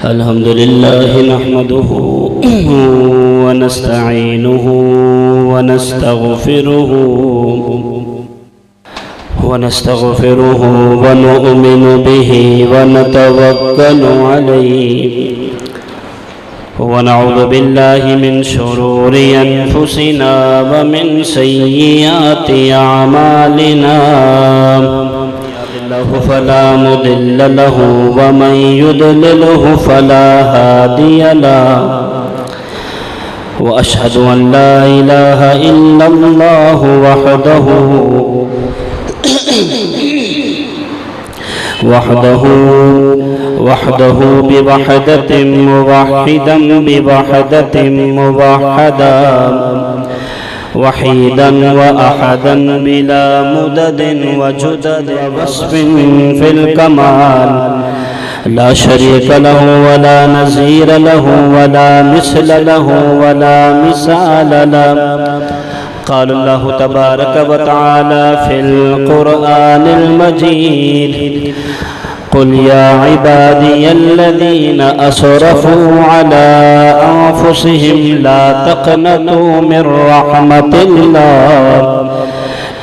الحمد لله نحمده ونستعينه ونستغفره ونؤمن به ونتوكل عليه ونعوذ بالله من شرور أنفسنا ومن سيئات أعمالنا فلا مضل له ومن يضلله فلا هادي له وأشهد أن لا إله إلا الله وحده بوحدة موحدا بوحدة موحدا وحيدا وأحدا بلا مدد وجدد وصف في الكمال لا شريك له ولا نظير له ولا مثل له ولا مثال له قال الله تبارك وتعالى في القرآن المجيد قل يا عبادي الذين أسرفوا على أنفسهم لا تقنطوا من رحمة الله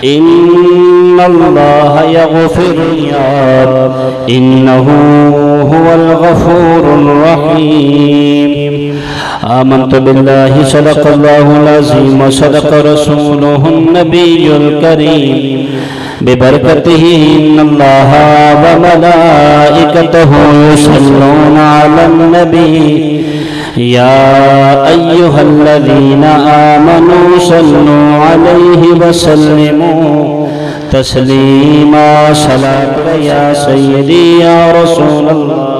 إن الله يغفر الذنوب إنه هو الغفور الرحيم آمنت بالله صدق الله العظيم وصدق رسوله النبي الكريم ببركته إن الله وملائكته يصلون على النبي يا أيها الذين آمنوا صلوا عليه وسلموا تسليما صلاة يا سيدي يا رسول الله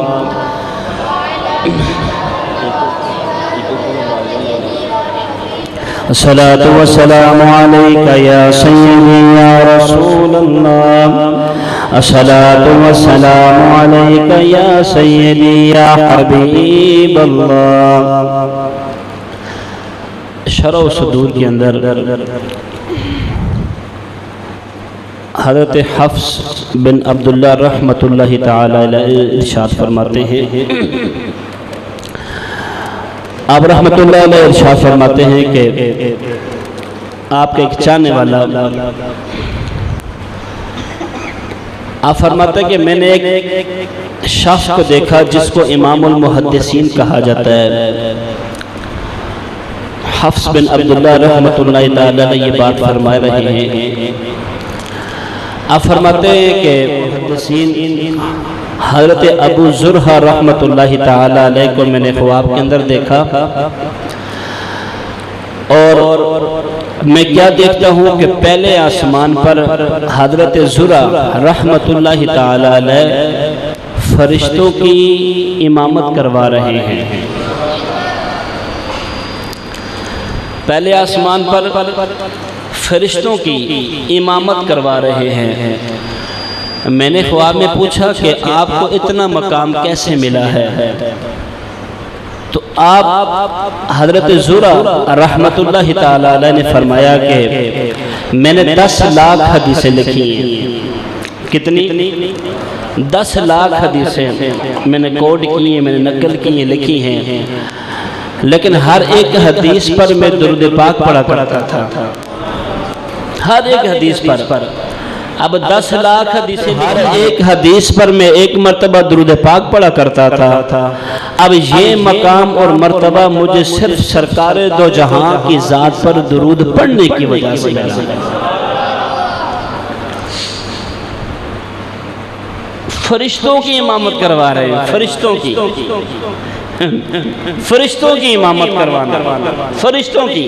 الصلاة والسلام عليك يا سيدي يا رسول الله الصلاة والسلام عليك يا سيدي يا حبيب الله شرح و صدور کے اندر حضرت حفص بن عبداللہ رحمۃ اللہ تعالی علیہ ارشاد فرماتے ہیں آپ رحمت اللہ علیہ ارشاد فرماتے ہیں کہ آپ کا ایک چاہنے والا آپ فرماتے ہیں کہ میں نے ایک شخص کو دیکھا جس کو امام المحدثین کہا جاتا ہے حفص بن عبداللہ رحمت اللہ علیہ یہ بات فرما رہے ہیں آپ فرماتے ہیں کہ محدثین حضرت ابو زرہ رحمت اللہ تعالی علیہ کو میں نے خواب کے اندر دیکھا اور میں کیا دیکھتا ہوں کہ پہلے آسمان پر حضرت زرہ رحمت اللہ تعالی علیہ فرشتوں کی امامت کروا رہے ہیں پہلے آسمان پر فرشتوں کی امامت کروا رہے ہیں میں نے خواب میں پوچھا کہ آپ کو اتنا مقام کیسے ملا ہے تو آپ حضرت زرہ رحمت اللہ تعالی علیہ نے فرمایا کہ میں نے 10 لاکھ حدیثیں لکھی ہیں کتنی 10 لاکھ حدیثیں میں نے کوڈ کی ہیں میں نے نقل کی ہیں لکھی ہیں لیکن ہر ایک حدیث پر میں درود پاک پڑھا کرتا تھا ہر ایک حدیث پر اب 10 لاکھ حدیثیں ہر ایک حدیث پر میں ایک مرتبہ درود پاک پڑھا کرتا تھا اب یہ مقام اور مرتبہ مجھے صرف سرکار دو جہاں کی ذات پر درود پڑھنے کی وجہ سے ملا فرشتوں کی امامت کروا رہے ہیں فرشتوں کی امامت کروانا فرشتوں کی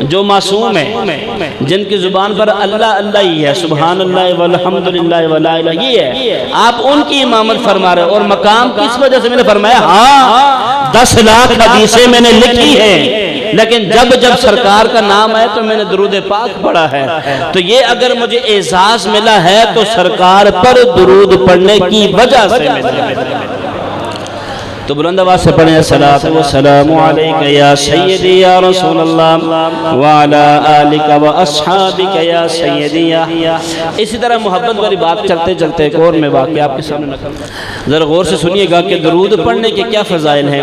جو معصوم ہیں جن کی زبان پر اللہ اللہ ہی ہے سبحان اللہ والحمدللہ ولا الہ یہ ہے آپ ان کی امامت فرما رہے ہیں اور مقام کس وجہ سے میں نے فرمایا 10 لاکھ حدیثیں میں نے لکھی ہیں لیکن جب سرکار کا نام ہے تو میں نے درود پاک پڑھا ہے تو یہ اگر مجھے اعزاز ملا ہے تو سرکار پر درود پڑھنے کی وجہ سے ملا ہے تو بلند آواز سے پڑھیں الصلاۃ والسلام علیک یا سیدی یا رسول اللہ وعلی آلک واصحابک یا سیدی یا. اسی طرح محبت والی بات چلتے چلتے ایک اور میں واقعہ آپ کے سامنے نقل. ذرا غور سے سنیے گا کہ درود پڑھنے کے کیا فضائل ہیں.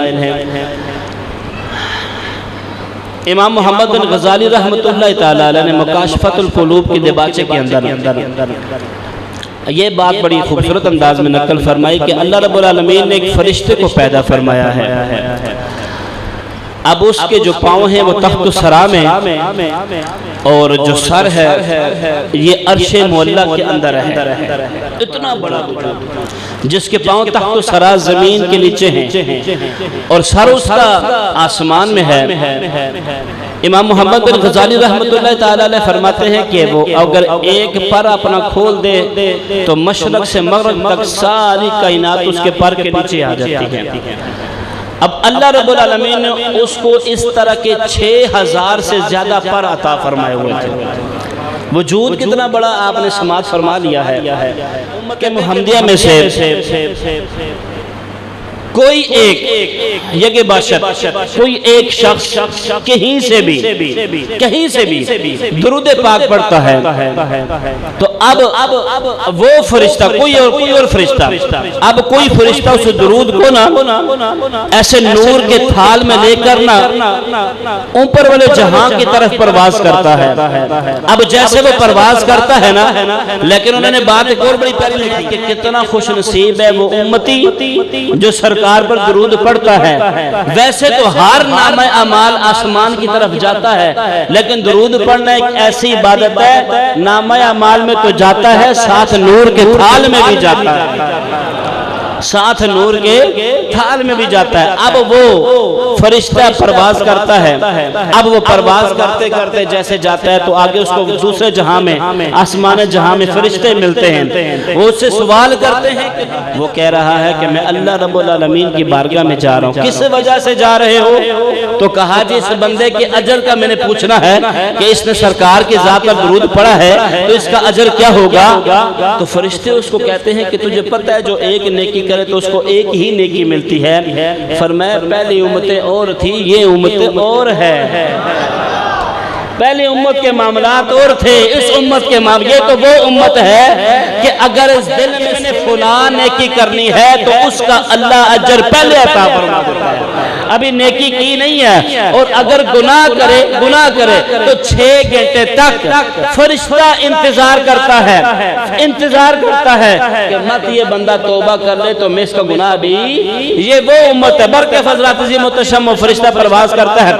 امام محمد بن غزالی رحمۃ اللہ تعالی علیہ نے مکاشفۃ القلوب کی دیباچے کے اندر یہ بات بڑی خوبصورت انداز میں نقل فرمائی کہ اللہ رب العالمین نے ایک فرشتے کو پیدا فرمایا ہے. اب اس کے جو پاؤں ہیں وہ تخت الثری میں اور جو سر ہے یہ عرش معلیٰ کے اندر ہے. اتنا بڑا جس کے پاؤں تخت الثری زمین کے نیچے ہیں اور سر اس کا آسمان میں ہے. امام محمد بن غزالی رحمۃ اللہ تعالی علیہ فرماتے ہیں کہ وہ اگر ایک پر اپنا کھول دے تو مشرق سے مغرب تک ساری کائنات اس کے پر کے نیچے آ جاتی ہے. اب اللہ رب العالمین نے اس کو اس طرح کے 6000 سے زیادہ پر عطا فرمائے ہوئے تھے. وجود کتنا بڑا آپ نے سماعت فرما لیا ہے کہ محمدیہ میں سے کوئی ایک یگے باشد کوئی ایک شخص کہیں سے بھی درود پاک پڑھتا ہے تو اب وہ فرشتہ کوئی اور فرشتہ اب کوئی فرشتہ اس درود کو نا ایسے نور کے تھال میں لے کر نا اوپر والے جہاں کی طرف پرواز کرتا ہے. اب جیسے وہ پرواز کرتا ہے نا لیکن انہوں نے بات ایک اور بڑی پیاری لکھی کہ کتنا خوش نصیب ہے وہ امتی جو سرکار پر درود پڑھتا ہے. ویسے تو ہر نامہ اعمال آسمان کی طرف جاتا ہے لیکن درود پڑھنا ایک ایسی عبادت ہے نامہ اعمال میں تو جاتا ہے ساتھ نور کے تھال میں بھی جاتا ہے. ساتھ نور کے تھال میں بھی جاتا ہے. اب وہ فرشتہ پرواز کرتا ہے. اب وہ پرواز کرتے کرتے جیسے جاتا ہے تو آگے اس کو دوسرے جہاں میں آسمان جہاں میں فرشتے ملتے ہیں. وہ اس سے سوال کرتے ہیں وہ کہہ رہا ہے کہ میں اللہ رب العالمین کی بارگاہ میں جا رہا ہوں. کس وجہ سے جا رہے ہو؟ تو کہا جی اس بندے کے اجر کا میں نے پوچھنا ہے کہ اس نے سرکار کی ذات پر درود پڑھا ہے تو اس کا اجر کیا ہوگا. تو فرشتے اس کو کہتے ہیں کہ تجھے پتہ ہے جو ایک نیکی کرے تو اس کو ایک ہی نیکی ملتی ہے. فرمایا پہلی امتیں اور تھی یہ امت اور ہے. پہلی امت کے معاملات اور تھے اس امت کے معاملات یہ تو وہ امت ہے کہ اگر اس دل میں نے فلاں نیکی کرنی ہے تو اس کا اللہ اجر پہلے عطا فرما دیتا ہے. ابھی نیکی کی نہیں ہے اور اگر گناہ کرے تو 6 گھنٹے تک فرشتہ انتظار کرتا ہے کہ مت یہ بندہ توبہ کر لے تو میں اس کا گناہ بھی. یہ وہ امت ہے برکہ فضلات عظیم متشم فرشتہ پرواز کرتا ہے.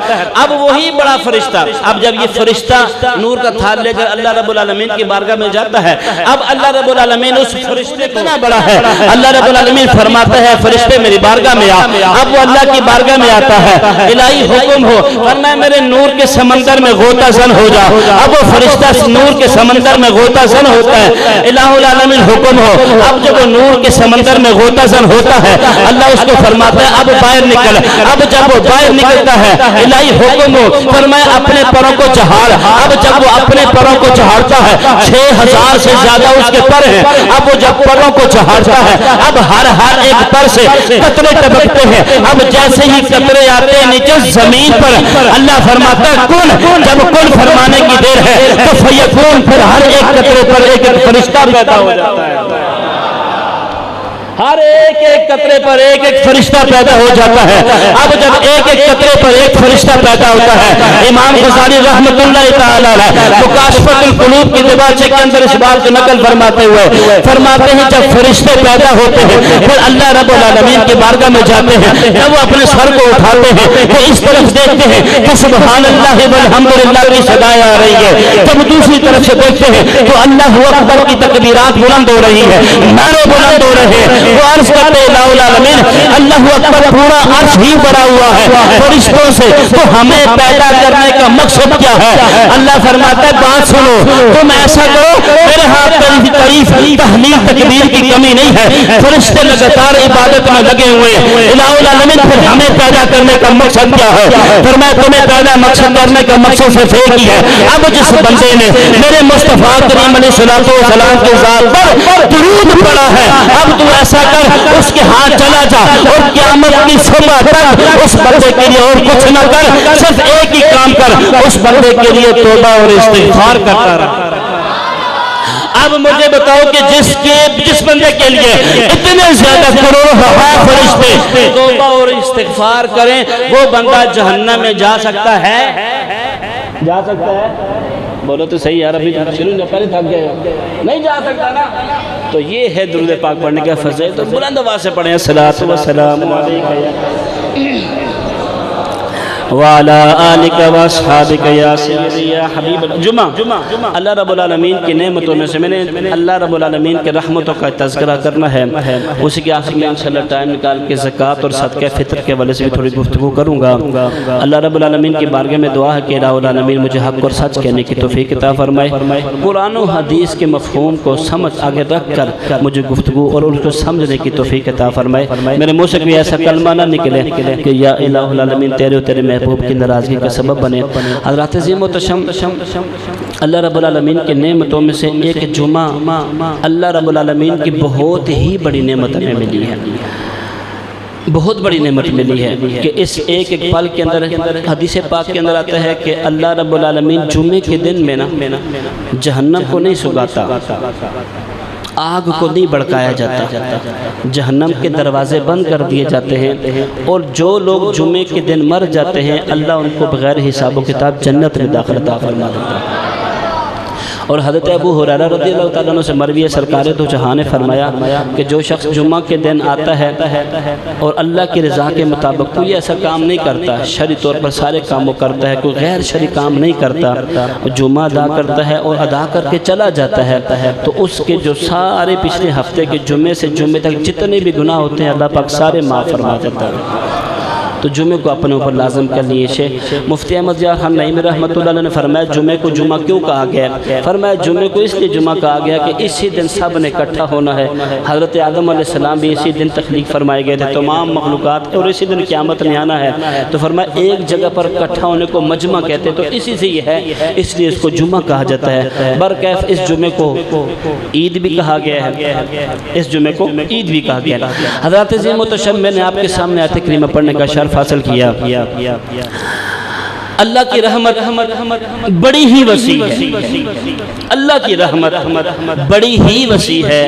اب وہی بڑا فرشتہ اب جب یہ فرشتہ نور کا تھال لے کر اللہ رب العالمین کی بارگاہ میں جاتا ہے. اب اللہ رب العالمین اس فرشتے کو اتنا بڑا ہے اللہ رب العالمین فرماتا ہے فرشتے میری بارگاہ میں آ. اب وہ اللہ کی بارگاہ میں آتا ہے. الہی حکم ہو فرمایا میرے نور کے سمندر میں غوطہ زن ہو جا. اب وہ فرشتہ نور کے سمندر میں غوطہ زن ہوتا ہے. الہ العالمین حکم ہو اب جب وہ نور کے سمندر میں غوطہ زن ہوتا ہے اللہ اس کو فرماتا ہے اب باہر نکل. اب جب وہ باہر نکلتا ہے الہی حکم ہو فرمایا اپنے پروں کو چہار. اب جب وہ اپنے پروں کو چہارتا ہے 6000 سے زیادہ اس کے پر ہیں. اب وہ جب پروں کو چہارتا ہے اب ہر ایک پر سے قطرے ٹپکتے ہیں. اب جیسے ہی قطرے آتے ہیں نیچے زمین پر اللہ فرماتا ہے کن. جب کن فرمانے کی دیر ہے تو فیکون پھر ہر ایک قطرے پر ایک ایک فرشتہ پیدا ہو جاتا ہے. ہر ایک قطرے پر ایک ایک فرشتہ پیدا ہو جاتا ہے. اب جب ایک ایک قطرے پر ایک فرشتہ پیدا ہوتا ہے امام غزالی رحمۃ اللہ تعالی علیہ مکاشفۃ القلوب کی دیباچے کے اندر اس بات کو نقل فرماتے ہوئے فرماتے ہیں جب فرشتے پیدا ہوتے ہیں پھر اللہ رب العالمین کی بارگاہ میں جاتے ہیں. جب وہ اپنے سر کو اٹھاتے ہیں تو اس طرف دیکھتے ہیں کہ سبحان اللہ والحمدللہ کی صدائیں آ رہی ہے. جب دوسری طرف سے دیکھتے ہیں تو اللہ اکبر کی تکبیرات بلند ہو رہی ہے نعرے بلند ہو رہے ہیں. وہ عرض کرتے الہ العالمین اللہ اکبر پورا عرش ہی بڑا ہوا ہے فرشتوں سے تو ہمیں پیدا کرنے کا مقصد کیا ہے. اللہ فرماتا ہے بات سنو تم ایسا کرو میرے ہاتھ تعریف تحلیل تکبیر کی کمی نہیں ہے. فرشتے لگاتار عبادت میں لگے ہوئے الہ العالمین پھر ہمیں پیدا کرنے کا مقصد کیا ہے. فرمایا تمہیں پیدا مقصد کرنے کا مقصد صرف ایک ہی ہے. اب جس بندے نے میرے مصطفیٰ کریم علیہ الصلوۃ والسلام کی ذات پر درود پڑھا ہے اب تو ایسا کر اس کے ہاں چلا جا اور قیامت کی صبح تک اس بندے کے لیے اور کچھ نہ کر، صرف ایک ہی کام کر، اس بندے کے لیے توبہ اور استغفار کرتا رہا۔ اب مجھے بتاؤ کہ جس بندے کے لیے اتنے زیادہ کروڑوں فرشتے توبہ اور استغفار کریں، وہ بندہ جہنم میں جا سکتا ہے؟ جا سکتا ہے؟ بولو تو صحیح یار، ابھی شروع میں پہلے تھک گئے، نہیں جا سکتا نا۔ تو یہ ہے درود پاک پڑھنے کا فضل۔ تو بلند آواز سے پڑھیں الصلاۃ والسلام علیک وعلی آلک واصحابک یا سیدی یا حبیب اللہ۔ جمعہ اللہ رب العالمین کی نعمتوں میں سے میں نے اللہ رب العالمین کے رحمتوں کا تذکرہ کرنا ہے، اسی کے آخر میں انشاءاللہ ٹائم نکال کے زکوٰۃ اور صدقہ فطر کے حوالے سے بھی تھوڑی گفتگو کروں گا۔ اللہ رب العالمین کی بارگاہ میں دعا ہے کہ الہ العالمین مجھے حق اور سچ کہنے کی توفیق عطا فرمائے، قرآن و حدیث کے مفہوم کو سمجھ آگے رکھ کر مجھے گفتگو اور ان کو سمجھنے کی توفیق عطا فرمائے، میرے منہ سے کوئی ایسا کلمہ نہ نکلے کہ یا الہ العالمین تیرے و تیرے محبوب کی ناراضگی کا سبب بنے۔ حضرات عظیم و تشم اللہ رب العالمین کے نعمتوں میں سے ایک جمعہ اللہ رب العالمین کی بہت ہی بڑی نعمت ہمیں ملی ہے، بہت بڑی نعمت ملی ہے کہ اس ایک ایک پل کے اندر حدیث پاک کے اندر آتا ہے کہ اللہ رب العالمین جمعے کے دن میں نا جہنم کو نہیں سگاتا، آگ کو نہیں بڑکایا جاتا، جہنم کے دروازے بند کر دیے جاتے ہیں، اور جو لوگ جمعے کے دن مر جاتے ہیں اللہ ان کو بغیر حساب و کتاب جنت میں داخل عطا فرما دیتا ہے۔ اور حضرت ابو ہریرہ رضی اللہ تعالیٰ عنہ سے مروی ہے، سرکار دو جہاں نے فرمایا کہ جو شخص جمعہ کے دن آتا ہے اور اللہ کی رضا کے مطابق کوئی ایسا کام نہیں کرتا، شرعی طور پر سارے کاموں کرتا ہے، کوئی غیر شرعی کام نہیں کرتا، جمعہ ادا کرتا ہے اور ادا کر کے چلا جاتا ہے، تو اس کے جو سارے پچھلے ہفتے کے جمعے سے جمعے تک جتنے بھی گناہ ہوتے ہیں اللہ پاک سارے معاف فرما دیتا ہے۔ تو جمعے کو اپنے اوپر لازم کر لیے۔ مفتی احمد ضیاء خان نعیمی رحمۃ اللہ علیہ نے فرمایا جمعے کو جمعہ کیوں کہا گیا؟ فرمایا جمعے کو اس لیے جمعہ کہا گیا کہ اسی دن سب نے اکٹھا ہونا ہے، حضرت آدم علیہ السلام بھی اسی دن تخلیق فرمائے گئے تھے، تمام مخلوقات، اور اسی دن قیامت میں آنا ہے، تو فرمایا ایک جگہ پر اکٹھا ہونے کو مجمع کہتے، تو اسی سے یہ ہے، اس لیے اس کو جمعہ کہا جاتا ہے۔ برکیف اس جمعے کو عید بھی کہا گیا ہے، اس جمعے کو عید بھی کہا گیا ہے۔ حضرات عظیم و تشم میں نے آپ کے سامنے آیت کریمہ پڑھنے کا شرف حاصل کیا۔ اللہ کی رحمت بڑی ہی وسیع ہے، اللہ کی رحمت بڑی ہی وسیع ہے۔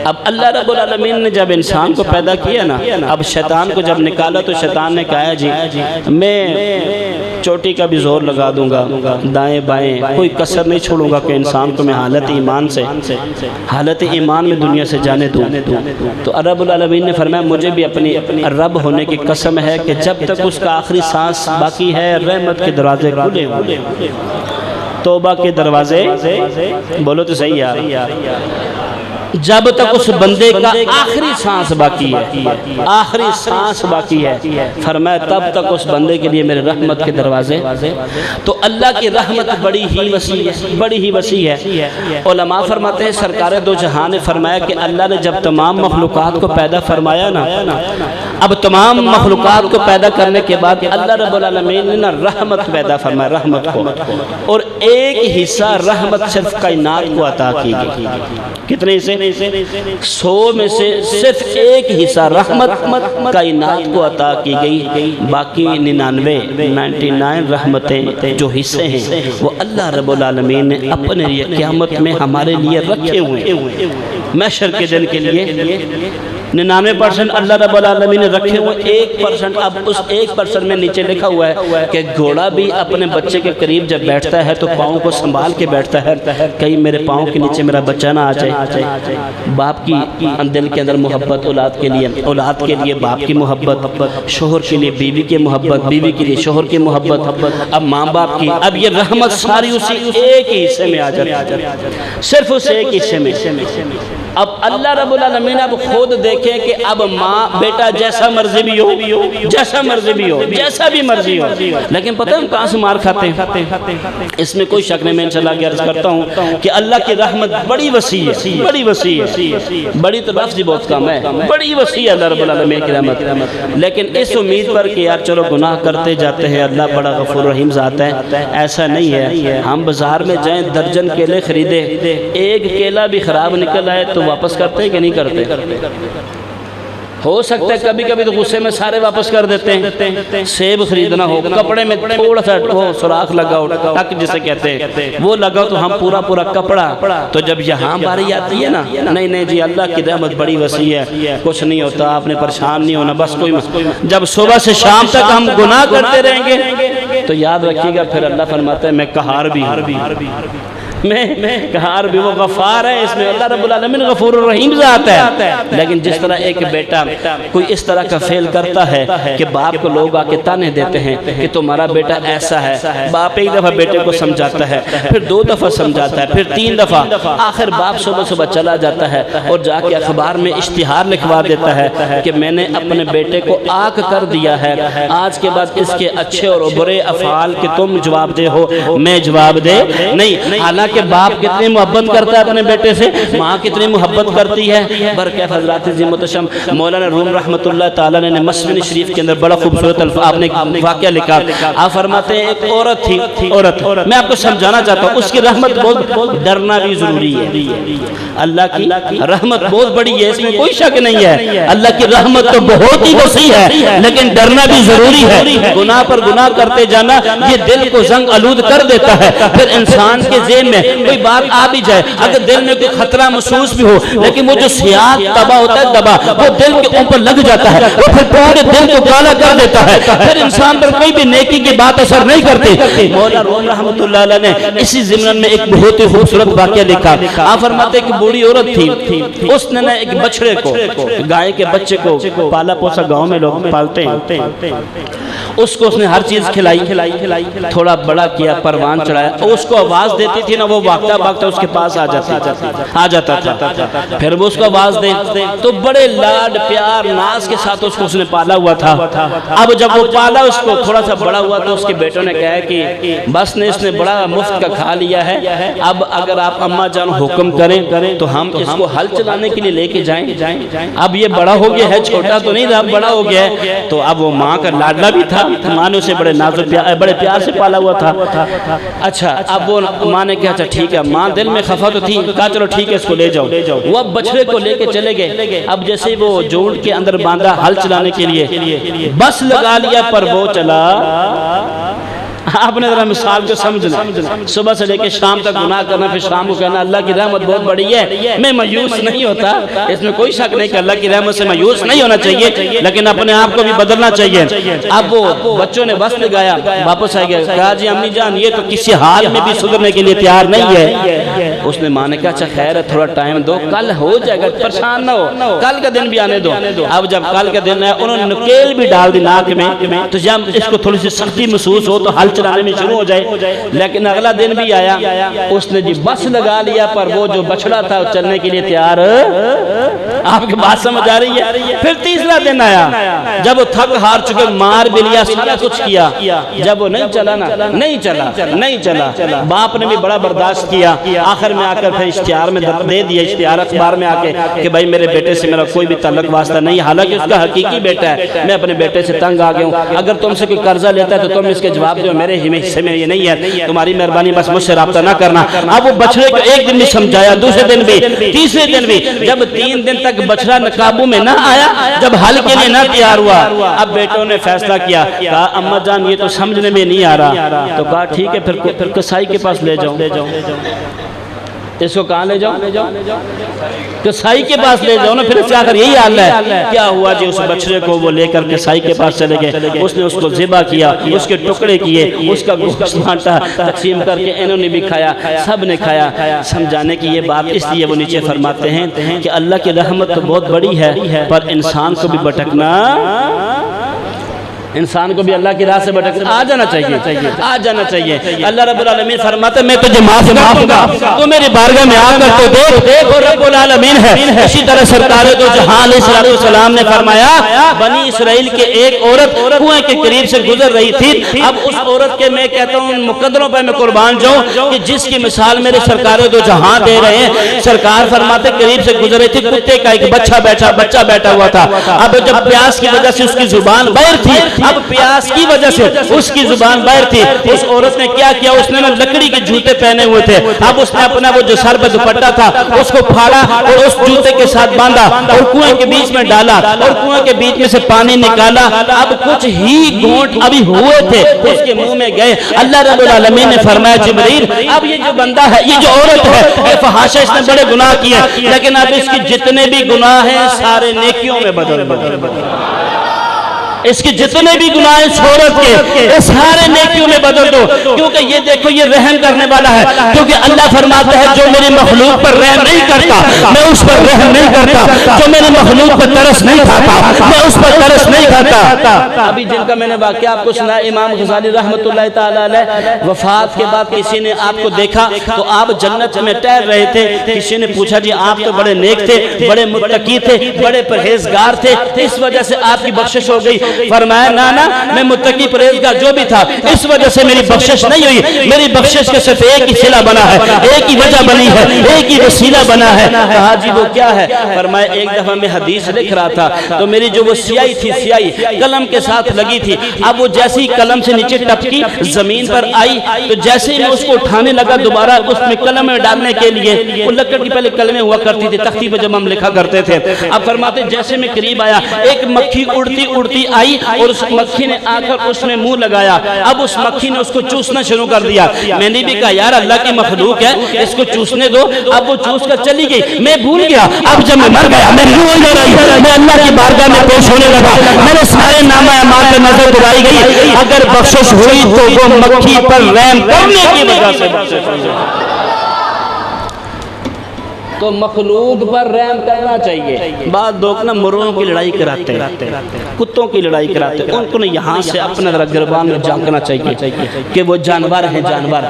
اب اللہ رب العالمین نے جب انسان کو پیدا کیا نا، اب شیطان کو جب نکالا تو شیطان نے کہا جی میں چوٹی کا بھی زور لگا دوں گا، دائیں بائیں کوئی کسر نہیں چھوڑوں گا کہ انسان کو میں حالت ایمان میں دنیا سے جانے دوں۔ تو رب العالمین نے فرمایا مجھے بھی اپنی رب ہونے کی قسم ہے کہ جب تک اس کا آخری سانس باقی ہے رحمت کے دروازے کھلے ہوئے، توبہ کے دروازے، بولو تو صحیح یار، جب تک اس بندے کا آخری سانس باقی ہے، آخری سانس باقی ہے، فرمایا تب تک اس بندے کے لیے میرے رحمت کے دروازے۔ تو اللہ کی رحمت بڑی ہی وسیع ہے، بڑی ہی وسیع ہے۔ علماء فرماتے ہیں سرکار دو جہاں نے فرمایا کہ اللہ نے جب تمام مخلوقات کو پیدا فرمایا نا، اب تمام مخلوقات کو پیدا کرنے کے بعد اللہ رب العالمین نے نا رحمت پیدا فرمایا، رحمت کو، اور ایک حصہ رحمت صرف کائنات کو عطا کی گئی۔ کتنے حصے؟ 100 میں سے صرف ایک حصہ رحمت کائنات کو عطا کی گئی، باقی 99 رحمتیں جو حصے ہیں وہ اللہ رب العالمین نے اپنے لیے قیامت میں ہمارے لیے رکھے ہوئے ہیں۔ محشر کے دن کے لیے 99% اللہ رب العالمین نے رکھے ہوئے، 1% اب اس 1% میں نیچے لکھا ہوا ہے کہ گھوڑا بھی اپنے بچے کے قریب جب بیٹھتا ہے تو پاؤں کو سنبھال کے بیٹھتا ہے، کہیں میرے پاؤں کے نیچے میرا بچہ نہ آ جائے۔ باپ کی دل کے اندر محبت اولاد کے لیے، اولاد کے لیے باپ کی محبت، شوہر کے لیے بیوی کی محبت، بیوی کے لیے شوہر کی محبت، اب ماں باپ کی، اب یہ رحمت ساری اسی ایک ہی حصے میں آ جاتی ہے، صرف اس ایک حصے میں۔ اب اللہ رب العالمین اب خود دیکھیں کہ اب ماں بیٹا جیسا مرضی بھی ہو، جیسا مرضی بھی ہو، جیسا بھی مرضی ہو، لیکن پتہ ہم کہاں سے مار کھاتے ہیں؟ اس میں کوئی شک نہیں، میں انشاءاللہ کی عرض کرتا ہوں کہ اللہ کی رحمت بڑی وسیع ہے، بڑی وسیع ہے، بڑی تو لفظ بہت کم ہے، بڑی وسیع ہے اللہ رب العالمین کی رحمت، لیکن اس امید پر کہ یار چلو گناہ کرتے جاتے ہیں، اللہ بڑا غفور رحیم ذات ہے، ایسا نہیں ہے۔ ہم بازار میں جائیں درجن کیلے خریدے، ایک کیلا بھی خراب نکل آئے تو واپس کرتے ہیں کہ نہیں کرتے؟ ہو سکتا ہے کبھی کبھی تو غصے میں سارے واپس کر دیتے ہیں. سیب خریدنا ہو, کپڑے میں تھوڑا سا سوراخ لگا ہو, ٹک جسے کہتے ہیں, وہ لگا تو ہم پورا کپڑا, تو جب یہاں باری آتی ہے نا, نہیں جی اللہ کی رحمت بڑی وسیع ہے, کچھ نہیں ہوتا, آپ نے پریشان نہیں ہونا, بس کوئی جب صبح سے شام تک ہم گناہ کرتے رہیں گے تو یاد رکھیے گا پھر اللہ فرماتا ہے میں قہار بھی ہوں, میں قہار بھی, وہ غفار ہے, اس میں اللہ رب العالمین غفور الرحیم ذات ہے. لیکن جس طرح ایک بیٹا کوئی اس طرح کا فعل کرتا ہے کہ باپ کو لوگ آ کے تانے دیتے ہیں کہ تمہارا بیٹا ایسا ہے, باپ ایک دفعہ بیٹے کو سمجھاتا ہے, پھر 2 دفعہ سمجھاتا ہے, پھر 3 دفعہ, آخر باپ صبح چلا جاتا ہے اور جا کے اخبار میں اشتہار لکھوا دیتا ہے کہ میں نے اپنے بیٹے کو آگ کر دیا ہے, آج کے بعد اس کے اچھے اور برے افعال کے تم جواب دے ہو, میں جواب دے نہیں. حالانکہ کہ باپ کتنی محبت کرتا ہے اپنے بیٹے سے, ماں کتنی محبت کرتی ہے. برکیف حضرات عزیز محتشم, مولانا روم رحمت اللہ تعالیٰ نے مسلم شریف کے اندر بڑا خوبصورت آپ نے واقعہ لکھا. آپ فرماتے ہیں ایک عورت تھی, میں آپ کو سمجھانا چاہتا ہوں, اس کی رحمت بہت, ڈرنا بھی ضروری ہے. اللہ کی رحمت بہت بڑی ہے, اس میں کوئی شک نہیں ہے, اللہ کی رحمت تو بہت ہی وسیع ہے, لیکن ڈرنا بھی ضروری ہے. گناہ پر گناہ کرتے جانا یہ دل کو زنگ آلود کر دیتا ہے. پھر انسان کے ذہن میں کوئی بات آ بھی جائے, اگر دل میں کوئی خطرہ محسوس بھی ہو, لیکن وہ جو سیاہ دبا ہوتا ہے, دبا وہ دل کے اوپر لگ جاتا ہے, وہ پھر پورے دل کو کالا کر دیتا ہے, پھر انسان پر کوئی بھی نیکی کی بات اثر نہیں کرتی. مولا روم رحمت اللہ علیہ نے اسی ضمن میں ایک بہت ہی خوبصورت واقعہ لکھا. آپ فرماتے ہیں کہ بوڑھی عورت تھی, اس نے ایک بچڑے کو, گائے کے بچے کو پالا پوسا, گاؤں میں لوگ پالتے ہیں, اس کو اس نے ہر چیز کھلائی, تھوڑا بڑا کیا, پروان چڑھایا, اس کو آواز دیتی تھی نا, وہ بھاگتا اس کے پاس آ جاتا تھا. پھر وہ اس کو آواز دے تو بڑے لاڈ پیار ناز کے ساتھ اس کو اس نے پالا ہوا تھا. اب جب وہ پالا اس کو تھوڑا سا بڑا ہوا تو اس کے بیٹوں نے کہا کہ بس نے اس نے بڑا مفت کا کھا لیا ہے, اب اگر آپ اماں جان حکم کریں تو ہم اس کو ہل چلانے کے لیے لے کے جائیں. اب یہ بڑا ہو گیا ہے, چھوٹا تو نہیں تھا, بڑا ہو گیا ہے. تو اب وہ ماں کا لاڈلا بھی تھا, ماں نے اسے بڑے پیار سے پالا ہوا تھا. اچھا, اب وہ ماں نے کہا ٹھیک ہے, ماں دل میں خفا تو تھی, کہا چلو ٹھیک ہے اس کو لے جاؤ. وہ اب بچڑے کو لے کے چلے گئے. اب جیسے وہ جونٹ کے اندر باندھا ہل چلانے کے لیے, بس لگا لیا پر وہ چلا. آپ نے ذرا مثال کو سمجھنا, صبح سے لے کے شام تک گناہ کرنا, پھر شام کو کہنا اللہ کی رحمت بہت بڑی ہے, میں مایوس نہیں ہوتا. اس میں کوئی شک نہیں کہ اللہ کی رحمت سے مایوس نہیں ہونا چاہیے, لیکن اپنے آپ کو بھی بدلنا چاہیے. اب وہ بچوں نے بس لگایا, واپس آ گیا, کہا جی امی جان یہ تو کسی حال میں بھی سدھرنے کے لیے تیار نہیں ہے. اس نے ماں نے کہا اچھا خیر ہے, تھوڑا ٹائم دو, کل ہو جائے گا, پریشان نہ ہو, کل کا دن بھی آنے دو. اب جب کل کا دن ہے, انہوں نے نکیل بھی ڈال دی ناک میں, تو جب اس کو تھوڑی سی سختی محسوس ہو تو ہل چلانے میں شروع ہو جائے. لیکن اگلا دن بھی آیا, اس نے جی بس لگا لیا, پر وہ جو بچڑا تھا چلنے کے لیے تیار. آپ کی بات سمجھ آ رہی ہے. پھر تیسرا دن آیا, جب وہ تھک ہار چکے, مار بھی لیا, سارا کچھ کیا, جب وہ نہیں چلا, باپ نے بھی بڑا برداشت کیا. آخر میں آ کر پھر اشتہار میں دے دیا, اشتہار اخبار میں آ کے کہ بھائی میرے بیٹے سے میرا کوئی بھی تعلق واسطہ نہیں, حالانکہ اس کا حقیقی بیٹا ہے, میں اپنے بیٹے سے تنگ آ گیا ہوں, اگر تم سے کوئی قرضہ لیتا ہے تو تم اس کے جواب دو, میرے حصے میں یہ نہیں ہے, تمہاری مہربانی بس مجھ سے رابطہ نہ کرنا. اب وہ بچڑے کو ایک دن بھی سمجھایا, دوسرے دن بھی, تیسرے دن بھی, جب 3 دن تک بچڑا قابو میں نہ آیا, جب حل کے لیے نہ تیار ہوا, اب بیٹوں نے فیصلہ کیا, کہا اماں جان یہ تو سمجھنے میں نہیں آ رہا. تو کہا ٹھیک ہے, پھر کسائی کے پاس لے جاؤ. اس کو کہاں لے جاؤ, کسائی کے پاس لے جاؤ نا. پھر اس سے آخر یہی حال ہے. کیا ہوا جی, اس بچڑے کو وہ لے کر کسائی کے پاس چلے گئے, اس نے اس کو ذبح کیا, اس کے ٹکڑے کیے, اس کا گوشت بانٹا, تقسیم کر کے انہوں نے بھی کھایا, سب نے کھایا. سمجھانے کی یہ بات اس لیے وہ نیچے فرماتے ہیں کہ اللہ کی رحمت تو بہت بڑی ہے, پر انسان کو بھی بھٹکنا, انسان کو بھی اللہ کی راہ سے بھٹک آ جانا چاہیے. اللہ رب العالمین فرماتا ہے میں تجھے معاف کروں گا, تو میری بارگاہ میں آ کر تو دیکھ وہ رب العالمین ہے. اسی طرح سرکار دو جہاں علیہ السلام نے فرمایا بنی اسرائیل کے ایک عورت کنویں کے قریب سے گزر رہی تھی. اب اس عورت کے میں کہتا ہوں ان مقدروں پہ میں قربان جاؤں کہ جس کی مثال میرے سرکار دو جہاں دے رہے ہیں. سرکار فرماتے قریب سے گزر رہی تھی, کتے کا ایک بچہ بیٹھا ہوا تھا. اب جب پیاس کی وجہ سے اس کی زبان باہر تھی, اب پیاس کی وجہ سے اس کی زبان باہر تھی. اس عورت نے کیا کیا, اس نے لکڑی کے جوتے پہنے ہوئے تھے. اب اس نے اپنا وہ جو سر پہ دوپٹہ تھا اس کو پھاڑا اور اس جوتے کے ساتھ باندھا اور کنویں کے بیچ میں ڈالا اور کنویں کے بیچ میں سے پانی نکالا. اب کچھ ہی گھونٹ ابھی ہوئے تھے اس کے منہ میں گئے. اللہ رب العالمین نے فرمایا جبریل اب یہ جو بندہ ہے, یہ جو عورت ہے, یہ فحاشہ, اس نے بڑے گناہ کیے, لیکن اب اس کی جتنے بھی گناہ ہیں سارے نیکیوں میں بدل دو. اس کی جتنے بھی گناہ اس عورت کے سارے نیکیوں میں بدل دو, کیونکہ یہ دیکھو یہ رحم کرنے والا ہے. کیونکہ اللہ فرماتا ہے جو میری مخلوق پر رحم نہیں کرتا میں اس پر رحم نہیں کرتا, جو میری مخلوق پر ترس نہیں کھاتا میں اس پر ترس نہیں کھاتا. ابھی جن کا میں نے واقعہ آپ کو سنا, امام غزالی رحمۃ اللہ تعالی علیہ وفات کے بعد کسی نے آپ کو دیکھا تو آپ جنت میں ٹہل رہے تھے. کسی نے پوچھا جی آپ تو بڑے نیک تھے, بڑے متقی تھے, بڑے پرہیزگار تھے, اس وجہ سے آپ کی بخشش ہو گئی. فرمایا نا میں متقی پرہیزگار جو بھی تھا اس وجہ سے میری بخشش نہیں ہوئی, میری بخشش کے صرف ایک ہی صلہ بنا ہے, ایک ہی وجہ بنی ہے, ایک ہی وسیلہ بنا ہے. کہا جی وہ کیا ہے؟ فرمایا ایک دفعہ میں حدیث لکھ رہا تھا تو میری جو وہ سیاہی تھی, سیاہی قلم کے ساتھ لگی تھی, اب وہ جیسی قلم سے نیچے ٹپکی زمین پر آئی تو جیسے ہی میں اس کو اٹھانے لگا دوبارہ اس میں قلم میں ڈالنے کے لیے, وہ لکڑ کی پہلے قلمیں ہوا کرتی تھی تختی پہ جب ہم لکھا کرتے تھے. اب فرماتے جیسے میں قریب آیا ایک مکھی اڑتی اڑتی آئی اور اس مکھی نے آ کر اس میں منہ لگایا. اب اس مکھی نے اس کو چوسنا شروع کر دیا. میں نے بھی کہا یار اللہ کی مخلوق ہے اس کو چوسنے دو. اب وہ چوس کر چلی گئی, میں بھول گیا. اب جب میں مر گیا میری روح ہو رہی, میں اللہ کی بارگاہ میں پیش ہونے لگا, میرے سارے نامہ اعمال پہ نظر دلائی گئی. اگر بخشش ہوئی تو وہ مکھی پر رحم کرنے کی وجہ سے بخشش ہوئی. تو مخلوق پر رحم کرنا چاہیے. بعض لوگ نا مرغوں کی لڑائی کراتے ہیں, کتوں کی لڑائی کراتے ہیں, ان کو یہاں سے اپنا گربان میں جھانکنا چاہیے کہ وہ جانور ہیں, جانور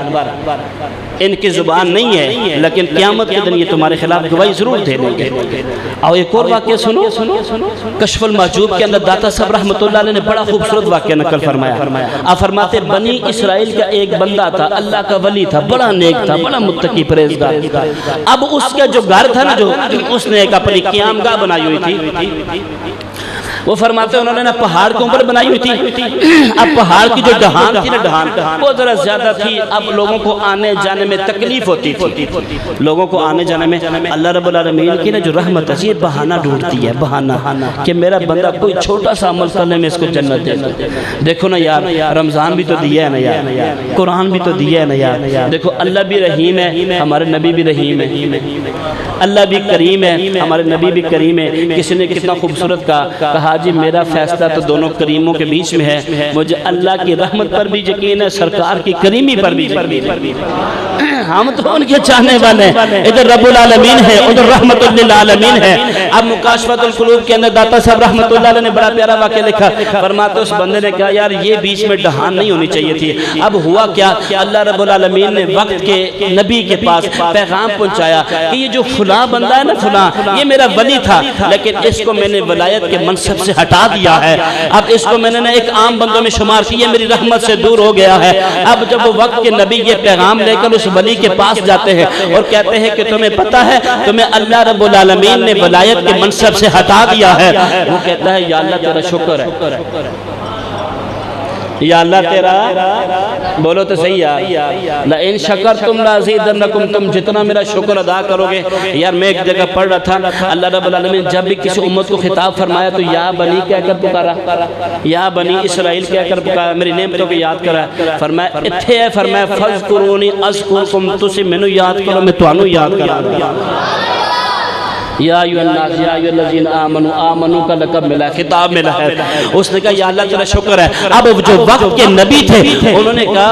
ان کی زبان نہیں ہے لیکن قیامت کے دن یہ تمہارے خلاف گواہی ضرور دے دیں گے. اور ایک اور واقعہ سنو, کشف المحجوب کے اندر داتا صاحب رحمۃ اللہ علیہ نے بڑا خوبصورت واقعہ نقل فرمایا. آپ فرماتے بنی اسرائیل کا ایک بندہ تھا, اللہ کا ولی تھا, بڑا نیک تھا, بڑا متقی پرہیزگار تھا. اب اس کا جو گھر تھا نا, جو اس نے ایک اپنی قیام گاہ بنائی ہوئی تھی, وہ فرماتے ہیں انہوں نے پہاڑ کے اوپر بنائی ہوئی تھی. اب پہاڑ کی جو ڈھان تھی نا, ڈھان وہ ذرا زیادہ تھی. اب لوگوں کو آنے جانے میں تکلیف ہوتی تھی, لوگوں کو آنے جانے میں. اللہ رب العالمین کی نا جو رحمت ہے یہ بہانہ ڈھونڈتی ہے, بہانہ کہ میرا بندہ کوئی چھوٹا سا عمل کرنے میں اس کو جنت دے دو. دیکھو نا یار, رمضان بھی تو دیا ہے نا یار, قرآن بھی تو دیا ہے نا یار. دیکھو اللہ بھی رحیم ہے, ہمارے نبی بھی رحیم ہے, اللہ بھی کریم ہے, ہمارے نبی بھی کریم ہے. کسی نے کتنا خوبصورت کہا جی میرا فیصلہ تو دونوں کریموں کے بیچ میں ہے, مجھے اللہ کی رحمت پر بھی یقین ہے, سرکار کی کریمی پر بھی یقین ہے. ہم تو ان کے چاہنے والے ہیں, ادھر رب العالمین ہے, ادھر رحمت للعالمین ہے. اب مکاشفۃ القلوب کے اندر داتا صاحب رحمت اللہ علیہ نے بڑا پیارا واقعہ لکھا. فرماتے اس بندے نے کہا یار یہ بیچ میں ڈھان نہیں ہونی چاہیے تھی. اب ہوا کیا, اللہ رب العالمین نے وقت کے نبی کے پاس پیغام پہنچایا کہ یہ جو فلاں بندہ ہے نا, فلاں یہ میرا ولی تھا لیکن اس کو میں نے ولایت کے منصب سے ہٹا دیا ہے. اب اس کو میں نے ایک عام بندوں میں شمار کیا, میری رحمت سے دور ہو گیا ہے. اب جب وہ وقت کے نبی یہ پیغام لے کر اس ولی کے پاس جاتے ہیں اور کہتے ہیں کہ تمہیں پتہ ہے تمہیں اللہ رب العالمین نے ولایت کے منصب سے ہٹا دیا ہے, وہ کہتا ہے یا اللہ تیرا شکر ہے, یا اللہ تیرا, بولو تو صحیح یار, لئن شکرتم لازیدنکم, تم جتنا میرا شکر ادا کرو گے. یار میں ایک جگہ پڑھ رہا تھا, اللہ رب العالمین جب بھی کسی امت کو خطاب فرمایا تو یا بنی کہہ کر پکارا, یا بنی اسرائیل کہہ کر پکارا, میری نعمتوں کو یاد کرا. فرمایا اتھے ہے, فرمایا فذکرونی اذکرکم, تسی میں یاد کرو میں تانوں یاد کرا. یا ایھا الناس یا ایھا الذین آمنوا, آمنوا کا لقب ملا, خطاب ملا ہے. اس نے کہا یا اللہ تیرا شکر ہے. اب جو وقت کے نبی تھے انہوں نے کہا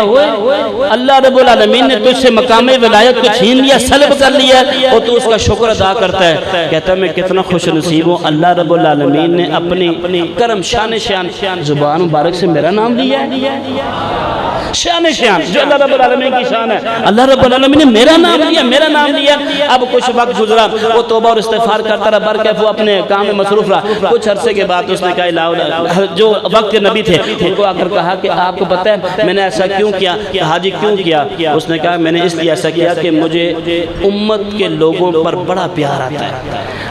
اللہ رب العالمین نے تجھ سے مقام ولایت کو چھین لیا, سلب کر لیا اور تو اس کا شکر ادا کرتا ہے. کہتا ہے میں کتنا خوش نصیب ہوں, اللہ رب العالمین نے اپنی کرم شان زبان مبارک سے میرا نام لیا ہے. شان جو اللہ رب العالمین کی شان ہے. اللہ رب العالمین نے میرا نام لیا. اب کچھ وقت گزرا, وہ توبہ اور استغفار کرتا رہا, برکیف وہ اپنے کام میں مصروف رہا. کچھ عرصے کے بعد اس نے کہا, جو وقت کے نبی تھے ان کو آ کر کہا کہ آپ کو پتہ ہے میں نے ایسا کیوں کیا؟ حاجی کیوں کیا؟ اس نے کہا میں نے اس لیے ایسا کیا کہ مجھے امت کے لوگوں پر بڑا پیار آتا ہے.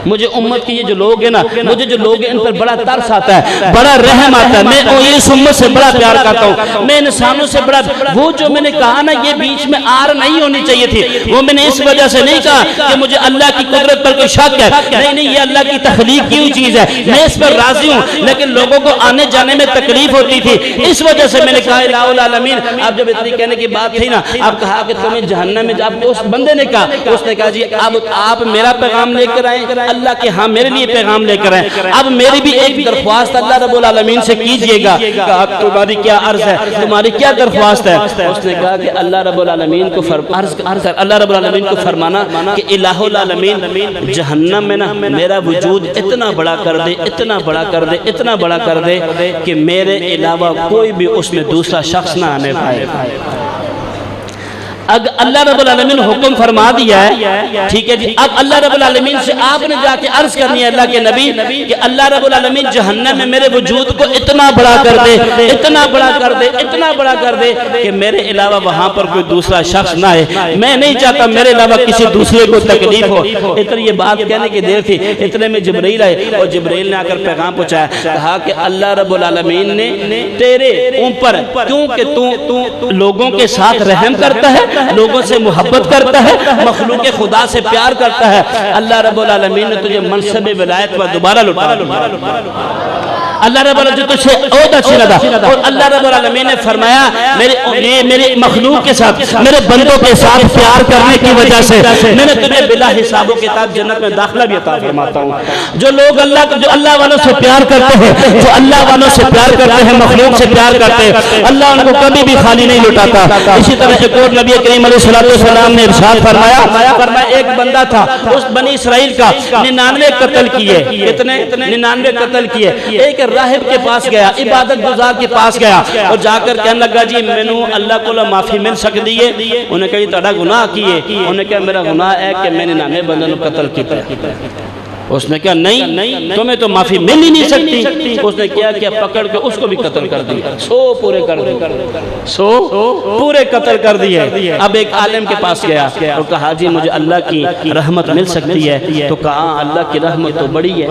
مجھے امت کے یہ جو لوگ ہیں نا, مجھے جو لوگ ہیں ان پر بڑا ترس آتا ہے, بڑا رحم آتا ہے. میں اس امت سے بڑا پیار کرتا ہوں, میں انسانوں سے بڑا. وہ جو میں نے کہا نا یہ بیچ میں آر نہیں ہونی چاہیے تھی, وہ میں نے اس وجہ سے نہیں کہا کہ مجھے اللہ کی قدرت پر کوئی شک ہے. نہیں, یہ اللہ کی تخلیق کی چیز ہے, میں اس پر راضی ہوں, لیکن لوگوں کو آنے جانے میں تکلیف ہوتی تھی, اس وجہ سے میں نے کہا الہ العالمین. اب جب اتنی کہنے کی بات تھی نا, اب کہا کہ تمہیں جہنم میں, اب اس بندے نے کہا, اس نے کہا جی اب آپ میرا پیغام لے کر آئیں, اللہ کے ہاں میرے لیے پیغام لے کر آئیں. اب میری بھی ایک درخواست اللہ رب العالمین سے کیجئے گا. کہا تمہاری کیا عرض ہے, تمہاری کیا درخواست ہے؟ اس نے کہا کہ اللہ رب العالمین کو اللہ رب العالمین کو فرمانا کہ الہ العالمین جہنم میں نا میرا وجود اتنا بڑا کر دے, اتنا بڑا کر دے, اتنا بڑا کر دے کہ میرے علاوہ کوئی بھی اس میں دوسرا شخص نہ آنے پائے. اگر اللہ رب العالمین حکم فرما دیا ہے, ٹھیک ہے جی, اب اللہ رب العالمین سے آپ نے جا کے عرض کرنی ہے اللہ کے نبی کہ اللہ رب العالمین جہنم میں میرے وجود کو اتنا بڑا کر دے, اتنا بڑا کر دے, اتنا بڑا کر دے کہ میرے علاوہ وہاں پر کوئی دوسرا شخص نہ ہے. میں نہیں چاہتا میرے علاوہ کسی دوسرے کو تکلیف ہو. اتنی یہ بات کہنے کی دیر تھی, اتنے میں جبرائیل آئے اور جبرائیل نے آ کر پیغام پہنچایا. کہا کہ اللہ رب العالمین نے تیرے اوپر, کیونکہ تو لوگوں کے ساتھ رحم کرتا ہے, لوگوں سے محبت کرتا ہے, مخلوق خدا سے پیار کرتا ہے, اللہ رب العالمین نے تجھے منصب ولایت پر دوبارہ لٹا دیا. اللہ رب العالمین تجھے عہدہ چھینا تھا, اور اللہ رب العالمین نے فرمایا میرے مخلوق کے ساتھ, میرے بندوں کے ساتھ پیار کرنے کی وجہ سے میں نے تجھے بلا حساب و کتاب جنت میں داخلہ بھی عطا فرماتا ہوں. جو لوگ اللہ والوں سے پیار کرتے ہیں, جو اللہ والوں سے پیار کرتے ہیں, مخلوق سے پیار کرتے ہیں, اللہ ان کو کبھی بھی خالی نہیں لٹاتا. اسی طرح ایک اور نبی کریم علیہ السلام نے ارشاد فرمایا ایک بندہ تھا, اس بنی اسرائیل کا 99 قتل کیے. کتنے؟ 99 قتل کیے. ایک راہب کے پاس گیا, عبادت گزار کے پاس گیا, اور جا کر کہنے لگا جی مینوں اللہ کو معافی مل سکتی ہے؟ انہیں کہا تہاڈا گناہ کیے؟ انہیں کہا میرا گناہ ہے کہ میں نے 99 بندوں کو قتل کیا. اس نے کہا نہیں, تمہیں تو معافی مل ہی نہیں سکتی. اس نے کیا پکڑ کے اس کو بھی قتل کر دیا, 100 پورے کر دیے, 100 پورے قتل کر دیے. اب ایک عالم کے پاس گیا اور کہا جی مجھے اللہ کی رحمت مل سکتی ہے؟ تو کہا اللہ کی رحمت تو بڑی ہے,